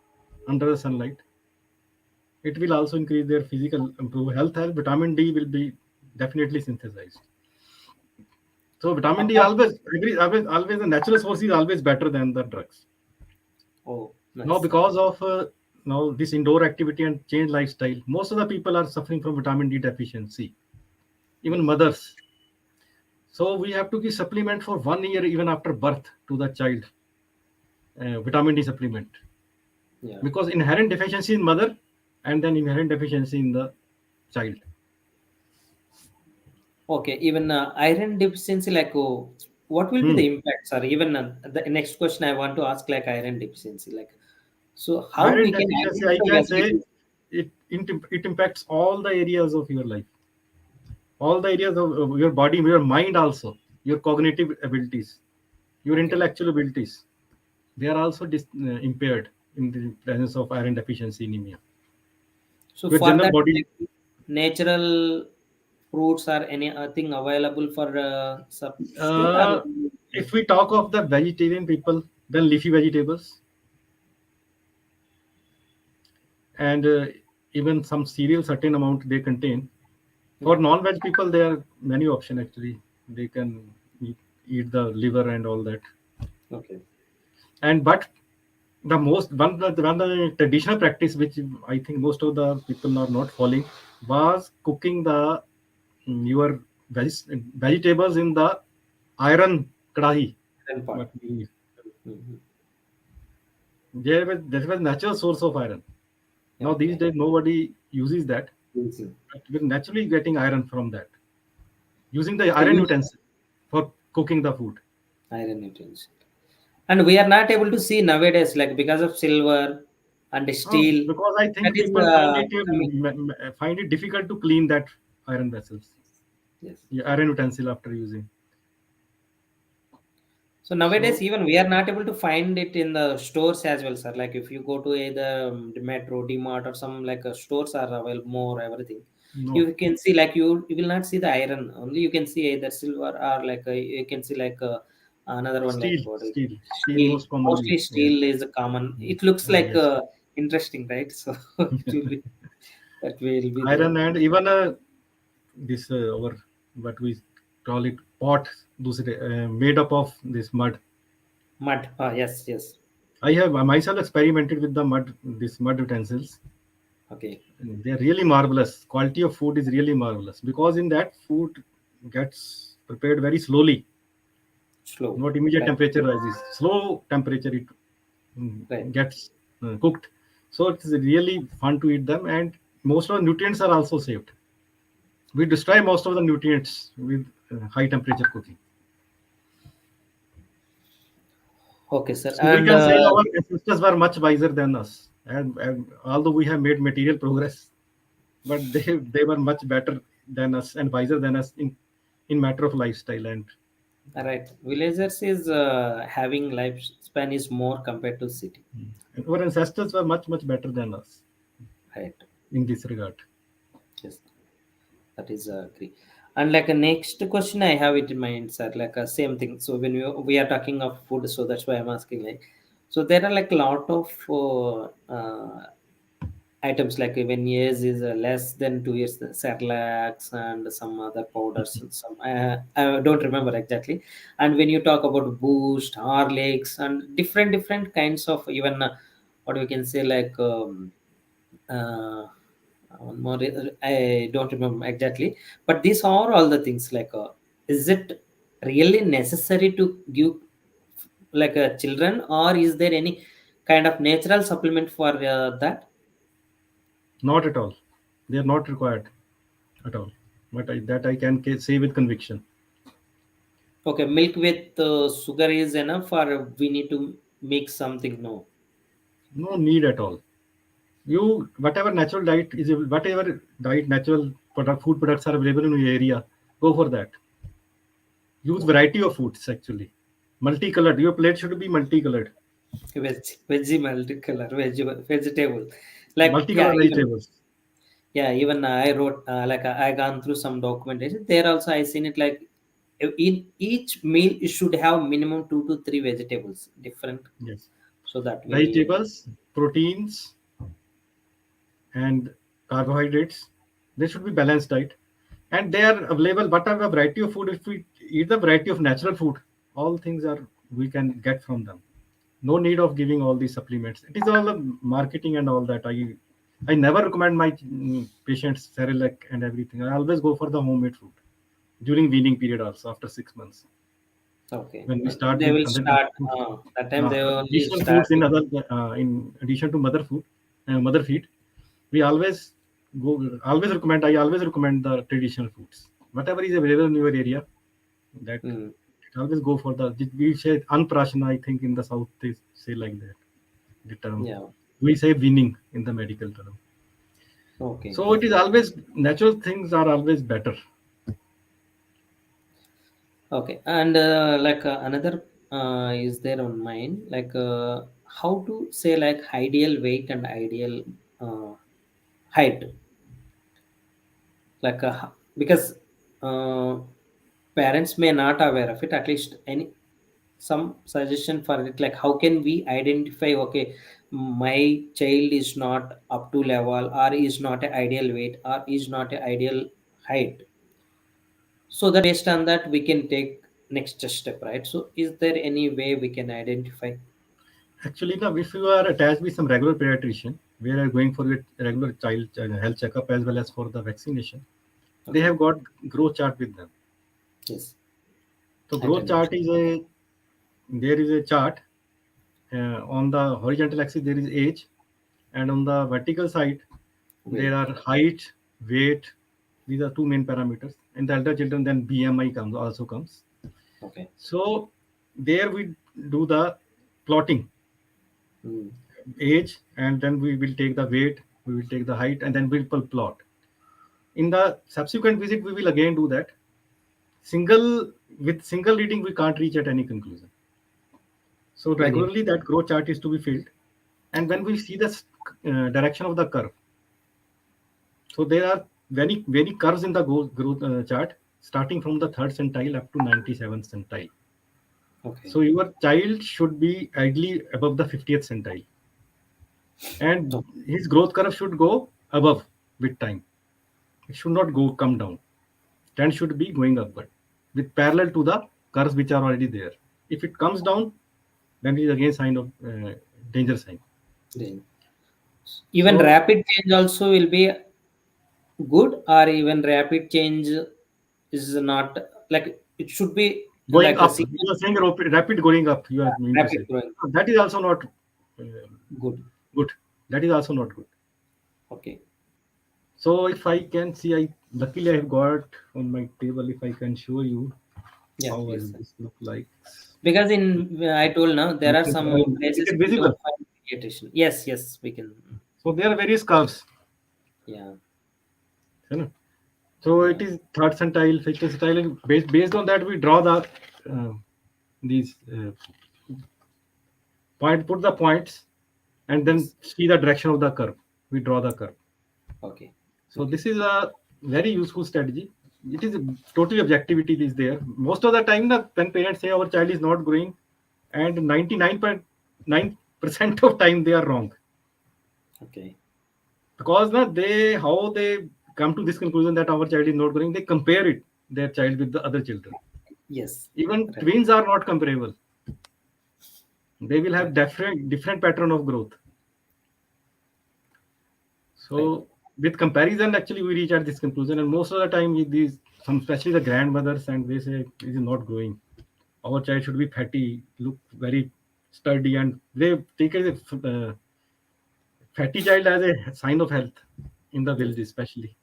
under the sunlight. It will also increase their physical improve health. Health vitamin D will be definitely synthesized. So vitamin D Apart. always the natural source is always better than the drugs. Oh, Now, nice, sir. because of now this indoor activity and change lifestyle, most of the people are suffering from vitamin D deficiency, even Yes. mothers. So we have to give supplement for 1 year even after birth to the child, vitamin D supplement, Yeah. because inherent deficiency in mother and then inherent deficiency in the child. Okay. Even iron deficiency, like what will be Hmm. the impacts? Or even the next question I want to ask, like iron deficiency, like so how Iron we can deficiency, I identify can as it say, is. it impacts all the areas of your life, all the areas of your body, your mind also, your cognitive abilities, your Okay. intellectual abilities. They are also impaired in the presence of iron deficiency anemia. So Your for general that, body, like natural fruits or anything available for substitute or Uh, if we talk of the vegetarian people, then leafy vegetables and even some cereal, certain amount they contain. For Hmm, non-veg people, there are many options actually. They can eat the liver and all that. okay, And but the most one of the traditional practice which I think most of the people are not following was cooking the your vegetables in the iron kadahi. then part. What we use. Hmm. There was natural source of iron. Now these Okay. days nobody uses that, Easy. but we're naturally getting iron from that using the So iron you utensil for cooking the food. iron nutrients. And we are not able to see nowadays, like because of silver and steel. Because I That think is people find it coming. find it difficult to clean that iron vessels, Yes. yeah, iron utensil after using. So nowadays, So even we are not able to find it in the stores as well, sir. Like if you go to either the Metro, D-Mart, or some like stores are available more everything. no You can see like you will not see the iron. Only you can see either silver or like you can see like another one like steel, what steel steel. most commonly. Mostly Yes. steel is a common. It looks like Yes. interesting, right? So it will be that will be there. Iron and even this our what we call it pot, made up of this mud. Mud. Ah, yes, yes. I have myself experimented with the mud, this mud utensils. Okay. They're really marvelous. Quality of food is really marvelous because in that food gets prepared very slowly. Slow. Not immediate Right. temperature rises. Slow temperature it Right. gets cooked. So it's really fun to eat them, and most of the nutrients are also saved. We destroy most of the nutrients with high temperature cooking. Okay, sir. So we And can say our ancestors were much wiser than us, and although we have made material progress, but they were much better than us and wiser than us in matter of lifestyle and right, villagers is having lifespan is more compared to city. and our ancestors were much better than us Right. in this regard. Yes, that is agree. And like a next question I have it in mind, sir, like a same thing. So when we are talking of food, so that's why I'm asking. Like, so there are like a lot of items like when years is less than 2 years, the Cerelacs and some other powders and some I don't remember exactly. And when you talk about Boost, Horlicks, and different kinds of even what we can say like uh, one more I don't remember exactly, but these are all the things like is it really necessary to give like children, or is there any kind of natural supplement for that? Not at all. They are not required at all. But that I can say with conviction. Okay, milk with sugar is enough, or we need to make something? No. No need at all. You whatever natural diet is, whatever diet natural food products are available in your area, go for that. Use Okay. variety of foods actually. Multicolored. Your plate should be multicolored. Veggie multicolor, vegetable. Like, yeah, Multicolored even vegetables. yeah, even I wrote like I gone through some documentation. There also I seen it like in each meal you should have minimum 2 to 3 vegetables, different, Yes. so that will Vegetables, proteins, and carbohydrates. They should be balanced diet, and they are available. Whatever variety of food, if we eat the variety of natural food, all things are we can get from them. No need of giving all these supplements. It is all the marketing and all that. I never recommend my patients Cerelac and everything. I always go for the homemade food during weaning period also after 6 months okay. when we Then start they with will other start that time they will only additional start foods in addition to mother feed. We always recommend the traditional foods. Whatever is available in your area, that mm, always go for the we say anprashna. I think in the south they say like that. The term yeah. we say winning in the medical term. Okay, So it is okay. always natural things are always better. Okay, and like another is there on mine, like how to say like ideal weight and ideal uh, height, like because uh, parents may not aware of it. At least any some suggestion for it, like how can we identify, okay, my child is not up to level, or is not a ideal weight, or is not a ideal height, so that based on that we can take next step, right? So is there any way we can identify? Actually, now if you are attached with some regular pediatrician, where you are going for your regular child health checkup as well as for the vaccination, they Okay. have got growth chart with them. Yes. So I growth tell it. chart is a there is a chart on the horizontal axis there is age, and on the vertical side there Wait. are height, weight. These are two main parameters. In the elder children, then BMI comes. Okay. So there we do the plotting Mm. age, and then we will take the weight, we will take the height, and then we'll plot. In the subsequent visit, we will again do that. Single reading, we can't reach at any conclusion. So Very. regularly, that growth chart is to be filled, and when we see the direction of the curve, so there are many curves in the growth chart, starting from the third centile up to 97th centile. Okay. So your child should be ideally above the 50th centile, and Oh, his growth curve should go above with time. It should not go come down. Trend should be going upward with parallel to the curves which are already there. If it comes down, then it is again sign of danger sign. then even So rapid change also will be good, or even rapid change is not, like it should be going like a up, you sequence. are saying rapid going up. You are mean to Rapid say. growing. So that is also not uh, Good. good. That is also not good. Okay. So if I can see, I luckily I have got on my table. If I can show you Yeah, how will please. this look like. Because in I told now there are some Is places it we don't visible? find pediatrician. Yes, yes, we can. So there are various curves. Yeah, You know? So it yeah. is third centile, fifth centile, and based on that we draw the these put the points, and then Yes. see the direction of the curve. We draw the curve. Okay. So Okay. this is a very useful strategy. It is totally objectivity is there. Most of the time, when parents say our child is not growing, and 99.9% of time they are wrong, Okay. because they how they come to this conclusion that our child is not growing. They compare it their child with the other children. Yes. Even Right. twins are not comparable. They will have Right. different pattern of growth. Right. So with comparison, actually we reach at this conclusion, and most of the time with these, some especially the grandmothers, and they say it is not growing. Our child should be fatty, look very sturdy, and they take a fatty child as a sign of health in the Yes. village, especially.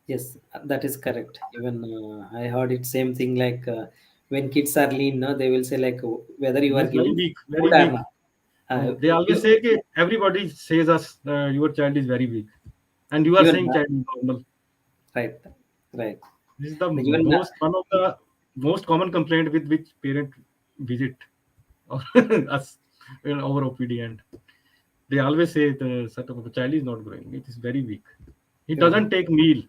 Yes. That is correct. Even I heard it same thing. Like when kids are lean, no, they will say like whether you are Yes, very giving weak, food very or weak. not. Uh, They always you, say that everybody says us your child is very weak, and you are even saying child is normal. right. Right. This is the Even most one of the most common complaint with which parent visit us in our OPD, and they always say the sort of a child is not growing. It is very weak. He even doesn't take meal.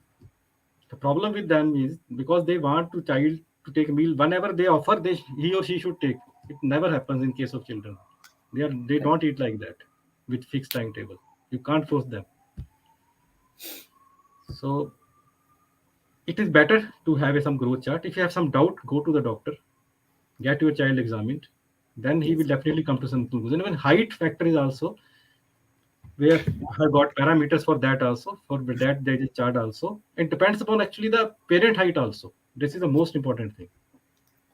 The problem with them is because they want to child to take meal whenever they offer, he or she should take. It never happens in case of children. They right. don't eat like that with fixed timetable. You can't force them. So it is better to have some growth chart. If you have some doubt, go to the doctor, get your child examined. Then he will Yes. definitely come to some conclusion. Even height factor is also where I got parameters for that also. For that there is a chart also. It depends upon actually the parent height also. This is the most important thing.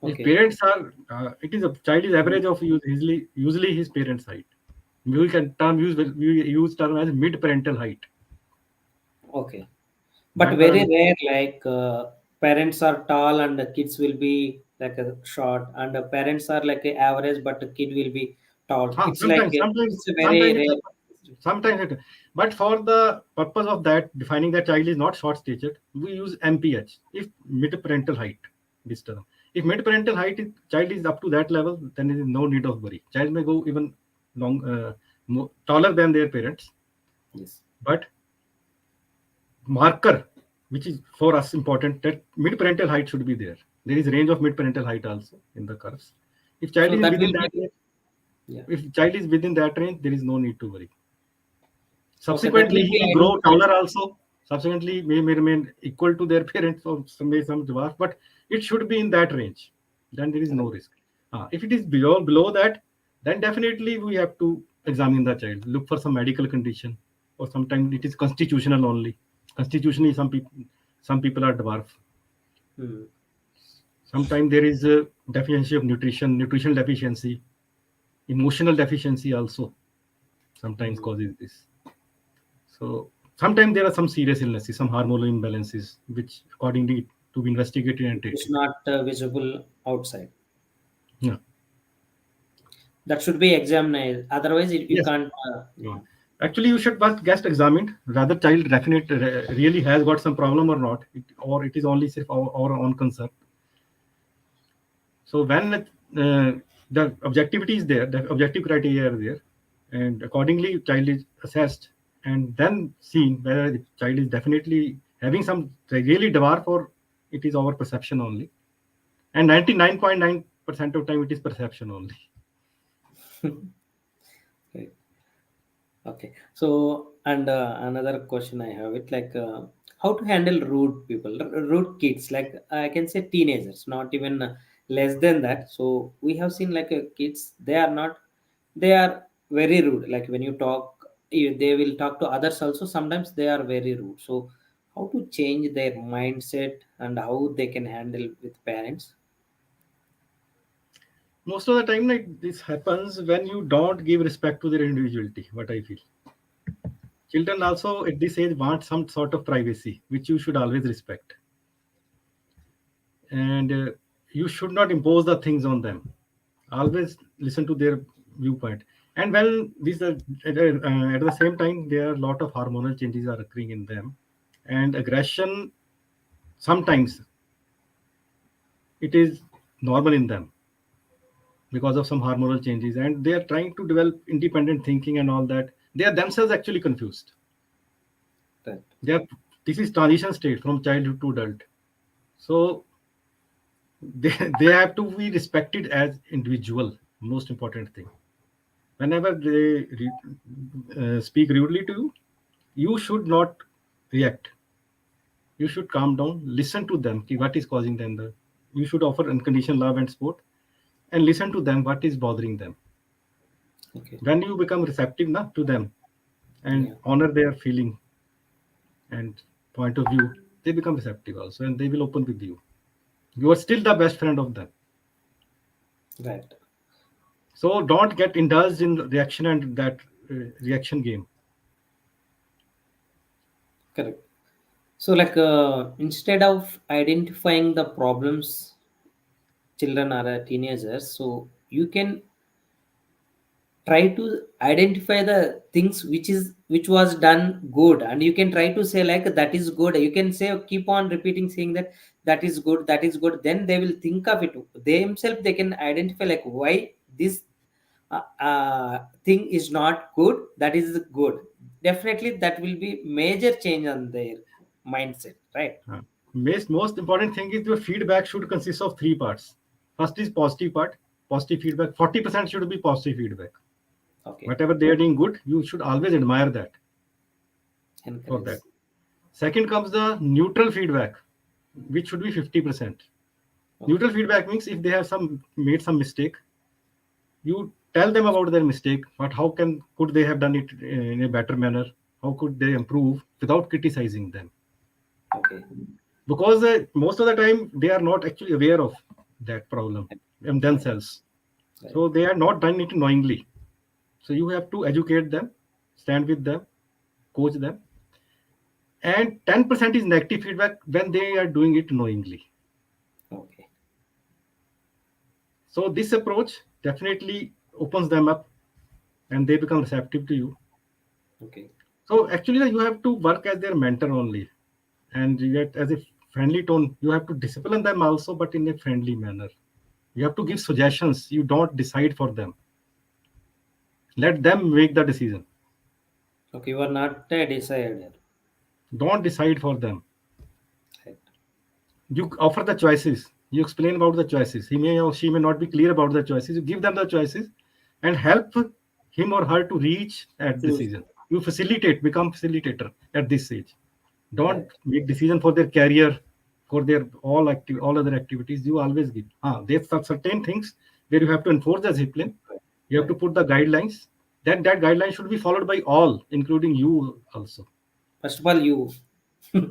If Okay. parents are, it is a child is average of usually his parents' height. We use term as mid parental height. Okay. But That very parameter. rare, like parents are tall and the kids will be like a short, and the parents are like a average, but the kid will be tall. It's like it's a very Sometimes it rare. happens. Sometimes it, but for the purpose of that, defining that child is not short statured, we use MPH. If mid parental height, this term. If mid parental height child is up to that level, then there is no need of worry. Child may go even taller than their parents, Yes. but marker. which is for us important, that mid-parental height should be there. There is range of mid-parental height also in the curves. If child So is that within will that be, range, yeah. if child is within that range, there is no need to worry. Okay, that Subsequently, will he be will grow identified. taller also. Subsequently, may remain equal to their parents or some dwarf, but it should be in that range. Then there is no Right. risk. If it is below that, then definitely we have to examine the child, look for some medical condition, or sometimes it is constitutional only. Constitutionally, some people are dwarf. Hmm. Sometimes there is a deficiency of nutritional deficiency, emotional deficiency also sometimes Hmm. causes this. So sometimes there are some serious illnesses, some hormonal imbalances, which accordingly to be investigated and It's treated. not visible outside. Yeah. That should be examined. Otherwise, you Yes. can't. Yeah. Yeah. Actually, you should first get examined. Rather, child definite really has got some problem or not, or it is only our own concern. So when the objectivity is there, the objective criteria are there, and accordingly, child is assessed and then seen whether the child is definitely having some really dwarf or it is our perception only. And 99.9% of time it is perception only. Okay. Okay. So, and another question I have it like how to handle rude people, rude kids, like I can say teenagers, not even less than that. So we have seen like kids, they are not, they are very rude. Like when you talk, they will talk to others also. Sometimes they are very rude. So how to change their mindset and how they can handle with parents? Most of the time, like this happens when you don't give respect to their individuality. What I feel, children also at this age want some sort of privacy, which you should always respect, and you should not impose the things on them. Always listen to their viewpoint. And when these are at the same time, there are a lot of hormonal changes are occurring in them, and aggression sometimes it is normal in them because of some hormonal changes, and they are trying to develop independent thinking and all that. They are themselves actually confused. Right. They are, this is transition state from childhood to adult. So they, they have to be respected as individual. Most important thing. Whenever they speak rudely to you, you should not react. You should calm down, listen to them. What is causing them? You should offer unconditional love and support, and listen to them. What is bothering them? Okay. When you become receptive to them and Yeah. honor their feeling and point of view, they become receptive also, and they will open with you. You are still the best friend of them. Right. So don't get indulged in reaction and that reaction game. Correct. So, like, instead of identifying the problems children are teenagers, so you can try to identify the things which was done good, and you can try to say like that is good. You can say keep on repeating saying that that is good, that is good. Then they will think of it. They themselves they can identify like why this thing is not good. That is good. Definitely, that will be major change on their mindset, right? Most important thing is your feedback should consist of three parts. First is positive part, positive feedback. 40% should be positive feedback. Okay. Whatever they are doing good, you should always admire that for Encourage. that. Second comes the neutral feedback, which should be 50%. Okay. Neutral feedback means if they have some made some mistake, you tell them about their mistake, but how could they have done it in a better manner? How could they improve without criticizing them? Okay. Because most of the time they are not actually aware of that problem in Right. themselves, Right. so they are not done it knowingly. So you have to educate them, stand with them, coach them. And 10% is negative feedback when they are doing it knowingly. Okay. So this approach definitely opens them up and they become receptive to you. Okay. So actually you have to work as their mentor only, and yet as a friendly tone. You have to discipline them also, but in a friendly manner. You have to give suggestions. You don't decide for them. Let them make the decision. Okay. You are not a decider. Don't decide for them. You offer the choices. You explain about the choices. He may or she may not be clear about the choices. You give them the choices and help him or her to reach at Hmm. decision. You facilitate, become facilitator at this age. Don't Right. make decision for their career, for their all other activities. You always give. There's some certain things where you have to enforce the discipline. You have to Right. put the guidelines. Then that guideline should be followed by all, including you also. First of all, you.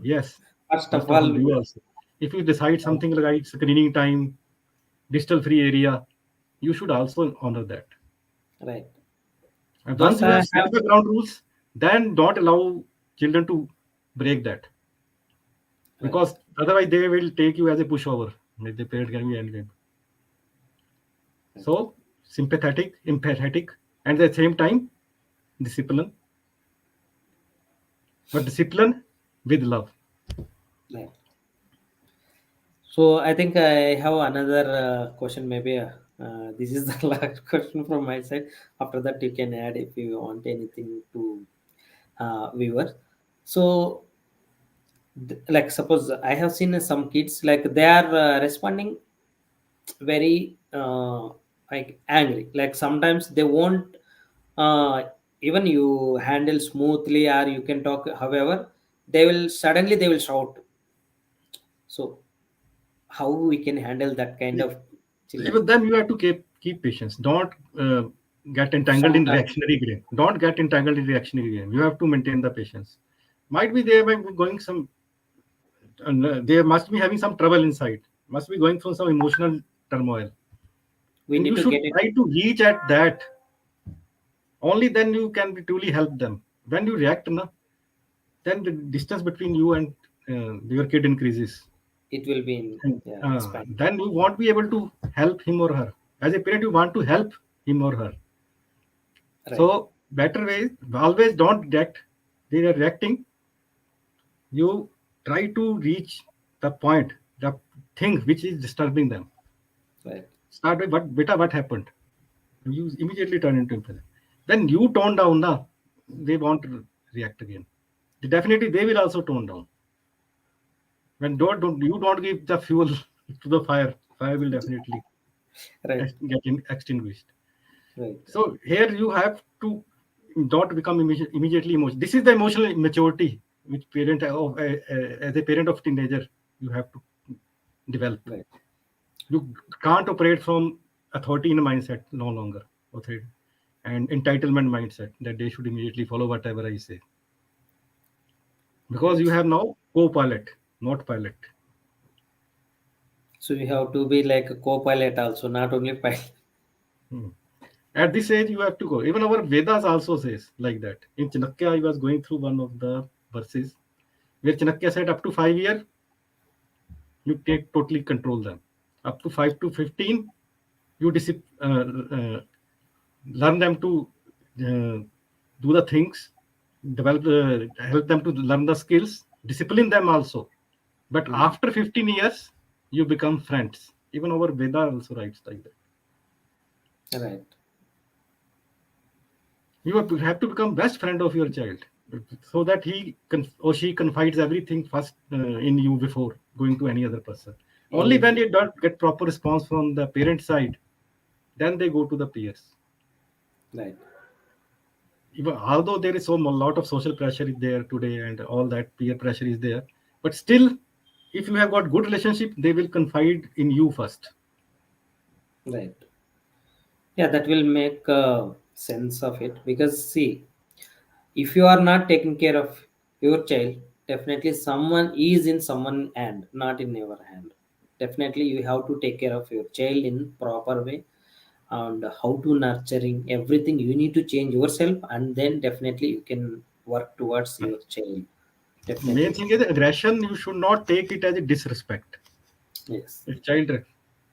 Yes, First of first of all, all, you you. also. If you decide Right. something like screening time, digital free area, you should also honor that. Right. And once Those you I have have. set the ground rules, then don't allow children to break that, Right. because otherwise they will take you as a pushover. If the parent can be angry. Right. So sympathetic, empathetic, and at the same time discipline, but discipline with love. Right. So I think I have another question. Maybe this is the last question from my side. After that, you can add if you want anything to viewer. So, like suppose I have seen some kids like they are responding very like angry. Like sometimes they won't uh, even you handle smoothly or you can talk. However, they will shout. So how we can handle that kind of children? Even then, you have to keep patience. Don't get entangled in Sometimes reactionary game. Don't get entangled in reactionary game. You have to maintain the patience. Might be they might be going some, they must be having some trouble inside. Must be going through some emotional turmoil, we and need you to should get it. try to reach at that. Only then you can truly help them. When you react, na, then the distance between you and your kid increases, It will be in, and yeah, expand. then you won't be able to help him or her. As a parent, you want to help him or her. Right. So better way, always don't react. They are reacting. You try to reach the point, the thing which is disturbing them. Right. Start with what beta, what happened. You immediately turn into empathy. When you tone down, na, they won't react again. Definitely, they will also tone down. When don't you don't give the fuel to the fire, fire will definitely Right. get extinguished. Right. So here you have to not become immediately emotional. This is the emotional maturity which parent of as a parent of teenager you have to develop. Right. You can't operate from authority in a mindset no longer, authority and entitlement mindset that they should immediately follow whatever I say, because you Right. have now co-pilot, not pilot. So we have to be like a co-pilot also, not only pilot. Hmm. At this age, you have to go. Even our Vedas also says like that. In Chanakya, I was going through one of the verses where Chanakya said up to 5 years, you take totally control them. Up to 5 to 15, you learn them to do the things, develop, help them to learn the skills, discipline them also. But Hmm. after 15 years, you become friends. Even our Veda also writes like that. Right. You have to become best friend of your child, so that or she confides everything first in you before going to any other person. Only when Anything. you don't get proper response from the parent side, then they go to the peers. Right. Even although there is so lot of social pressure is there today and all that peer pressure is there, but still, if you have got good relationship, they will confide in you first. Right. Yeah, that will make sense of it because see, if you are not taking care of your child, definitely someone is in someone hand, not in your hand. Definitely, you have to take care of your child in proper way and how to nurturing everything. You need to change yourself, and then definitely you can work towards your child. Main Definitely, thing is aggression. You should not take it as a disrespect. yes, A child,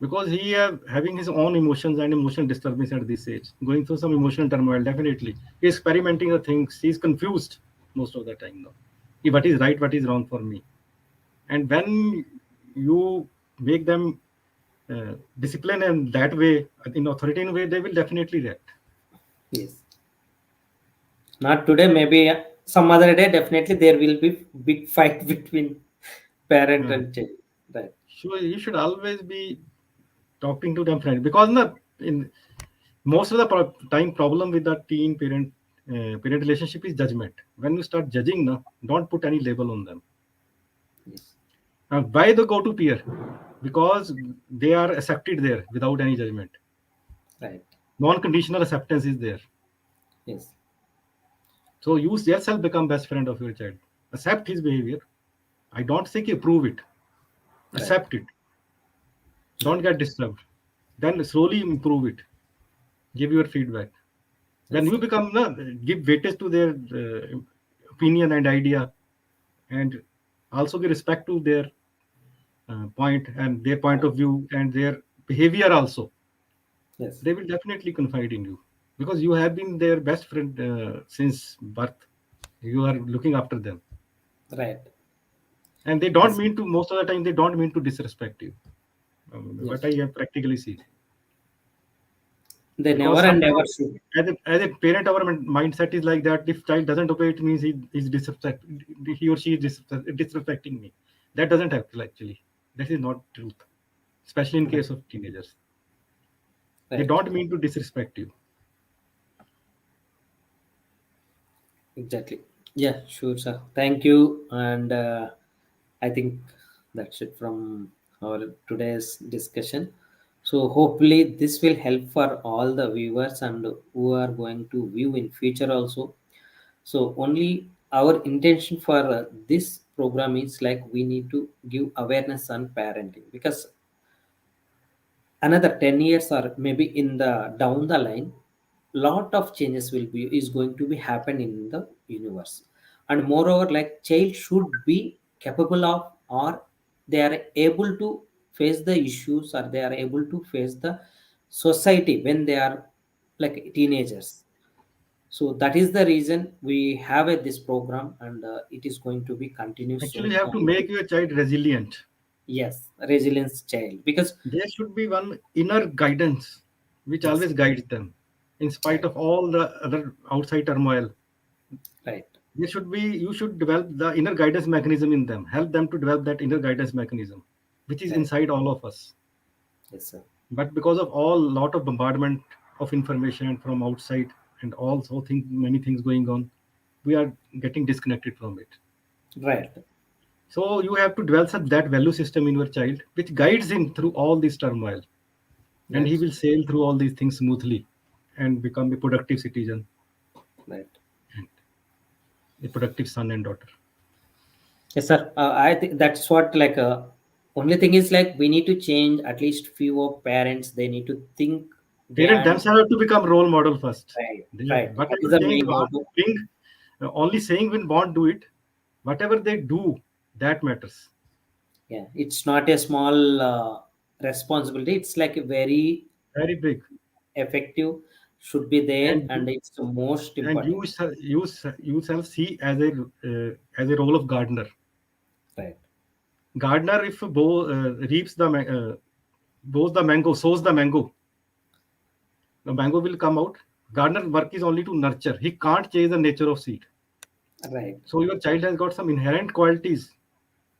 because he having his own emotions and emotional disturbance at this age, going through some emotional turmoil. Definitely, he's experimenting the things. He's confused most of the time now. What is right, what is wrong for me? And when you make them discipline in that way, in authoritarian way, they will definitely react. yes. Not today, maybe some other day. Definitely, there will be big fight between parent Uh, and child. Right. So you should always be talking to them friends, because in most of the time problem with the teen parent relationship is judgment. When you start judging, no, don't put any label on them. Yes. Why they go to peer? Because they are accepted there without any judgment. Right. Non-conditional acceptance is there. Yes. So you yourself become best friend of your child. Accept his behavior. I don't say approve it. Right. Accept it. Don't Right. get disturbed. Then slowly improve it. Give your feedback. When Yes, you sir. become give weightage to their opinion and idea, and also give respect to their point and their point Right. of view and their behavior also, Yes. they will definitely confide in you, because you have been their best friend since birth. You are looking after them, Right. and they don't Yes. mean to, most of the time they don't mean to disrespect you. What Yes. I have practically seen, They never because and sometimes never should. as a parent our mindset is like that: if child doesn't obey, it means he is he or she is disrespecting me. That doesn't happen actually. That is not truth, especially in Right. case of teenagers. They Right. don't mean to disrespect you. Exactly. Yeah, sure, sir. Thank you. And I think that's it from our today's discussion. So hopefully this will help for all the viewers and who are going to view in future also. So only our intention for this program is like we need to give awareness on parenting, because another 10 years or maybe in the down the line, lot of changes will be is going to be happen in the universe. And moreover, like child should be capable of, or they are able to face the issues, or they are able to face the society when they are like teenagers. So that is the reason we have this program, and it is going to be continued Actually, soon. you have to make your child resilient. Yes, resilience child, because There should be one inner guidance which yes, always guides them, in spite right, of all the other outside turmoil. right, There should be, you should develop the inner guidance mechanism in them, help them to develop that inner guidance mechanism, which is right, inside all of us. yes, sir. But because of all lot of bombardment of information from outside and also think many things going on, we are getting disconnected from it. Right. So you have to develop that value system in your child, which guides him through all this turmoil, and he Right. will sail through all these things smoothly and become a productive citizen Right. and a productive son and daughter. Yes, sir. I think that's what like only thing is like we need to change at least few of parents. They need to think Parents beyond. themselves have to become role model first. Right. They have, Right. That is whatever the change main they want motto. to bring, only saying will won't do it. Whatever they do, that matters. Yeah. It's not a small responsibility. It's like a very Very big. effective should be there, And and it's the most you important. you shall see as a role of gardener. Right. Gardener, if reaps bows the mango, sows the mango, the mango will come out. Gardener work is only to nurture. He can't change the nature of seed. Right. So your child has got some inherent qualities.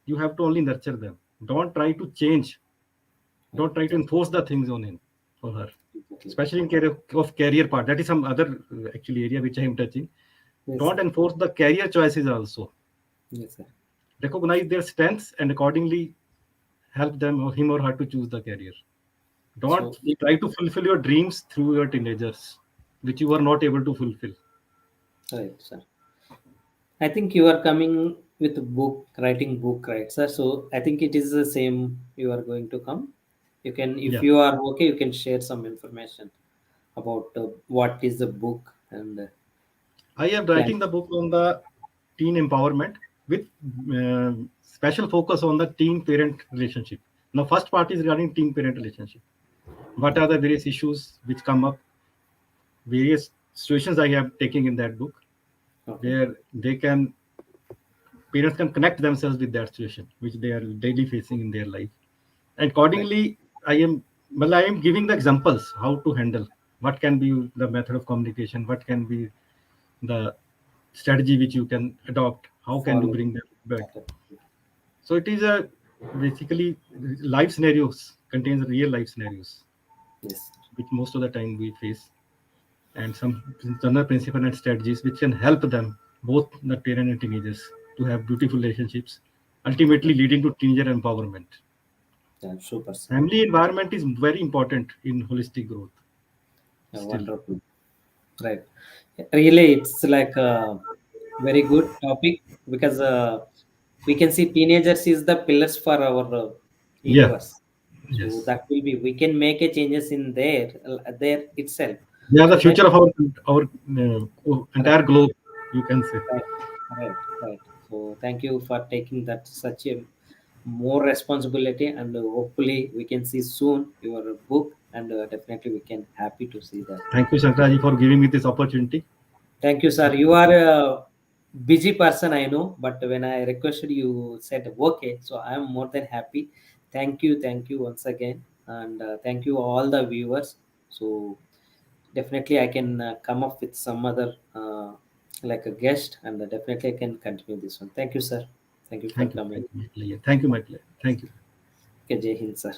You have to only nurture them. Don't try to change. Right. Don't try to enforce the things on him or her. Exactly. Especially in care of career part. That is some other actually area which I am touching. Yes, Don't sir. enforce the career choices also. Yes, sir. Recognize their strengths and accordingly help them or him or her to choose the career. Don't So it, try to fulfill your dreams through your teenagers, which you are not able to fulfill. right, sir. I think you are coming with a book, writing book, right, sir? So I think it is the same you are going to come. You can, if Yeah. you are okay, you can share some information about what is the book and I am plan. writing the book on the teen empowerment with special focus on the teen parent relationship. Now, first part is regarding teen parent relationship. What are the various issues which come up, various situations I have taken in that book, Okay, where they can parents can connect themselves with that situation which they are daily facing in their life. And right, accordingly, I am giving the examples how to handle, what can be the method of communication, what can be the strategy which you can adopt, how can you follow. bring them back. Okay. So it is a basically life scenarios, contains real life scenarios, Yes, which most of the time we face, and some general principle and strategies which can help them, both the parent and teenagers, to have beautiful relationships, ultimately okay. leading to teenager empowerment. Yeah, super, sir. Family environment is very important in holistic growth. Yeah, Still, wonderful. Right. Really, it's like a very good topic because we can see teenagers is the pillars for our yeah, universe. So yes, that will be we can make a changes in there itself. they are the So thank future of our correct, entire globe, you can say. right, right, right. So thank you for taking that such a more responsibility, and hopefully we can see soon your book, and definitely we can happy to see that. Thank you, Shankaraji, for giving me this opportunity. Thank you, sir. You are a busy person, I know, but when I requested, you said okay. So I am more than happy. Thank you once again, and thank you all the viewers. So definitely, I can come up with some other like a guest, and definitely I can continue this one. Thank you, sir. Thank you for Thank you, coming. thank you, my player. Thank you, my player. Thank you. Okay, Jai Hind, sir.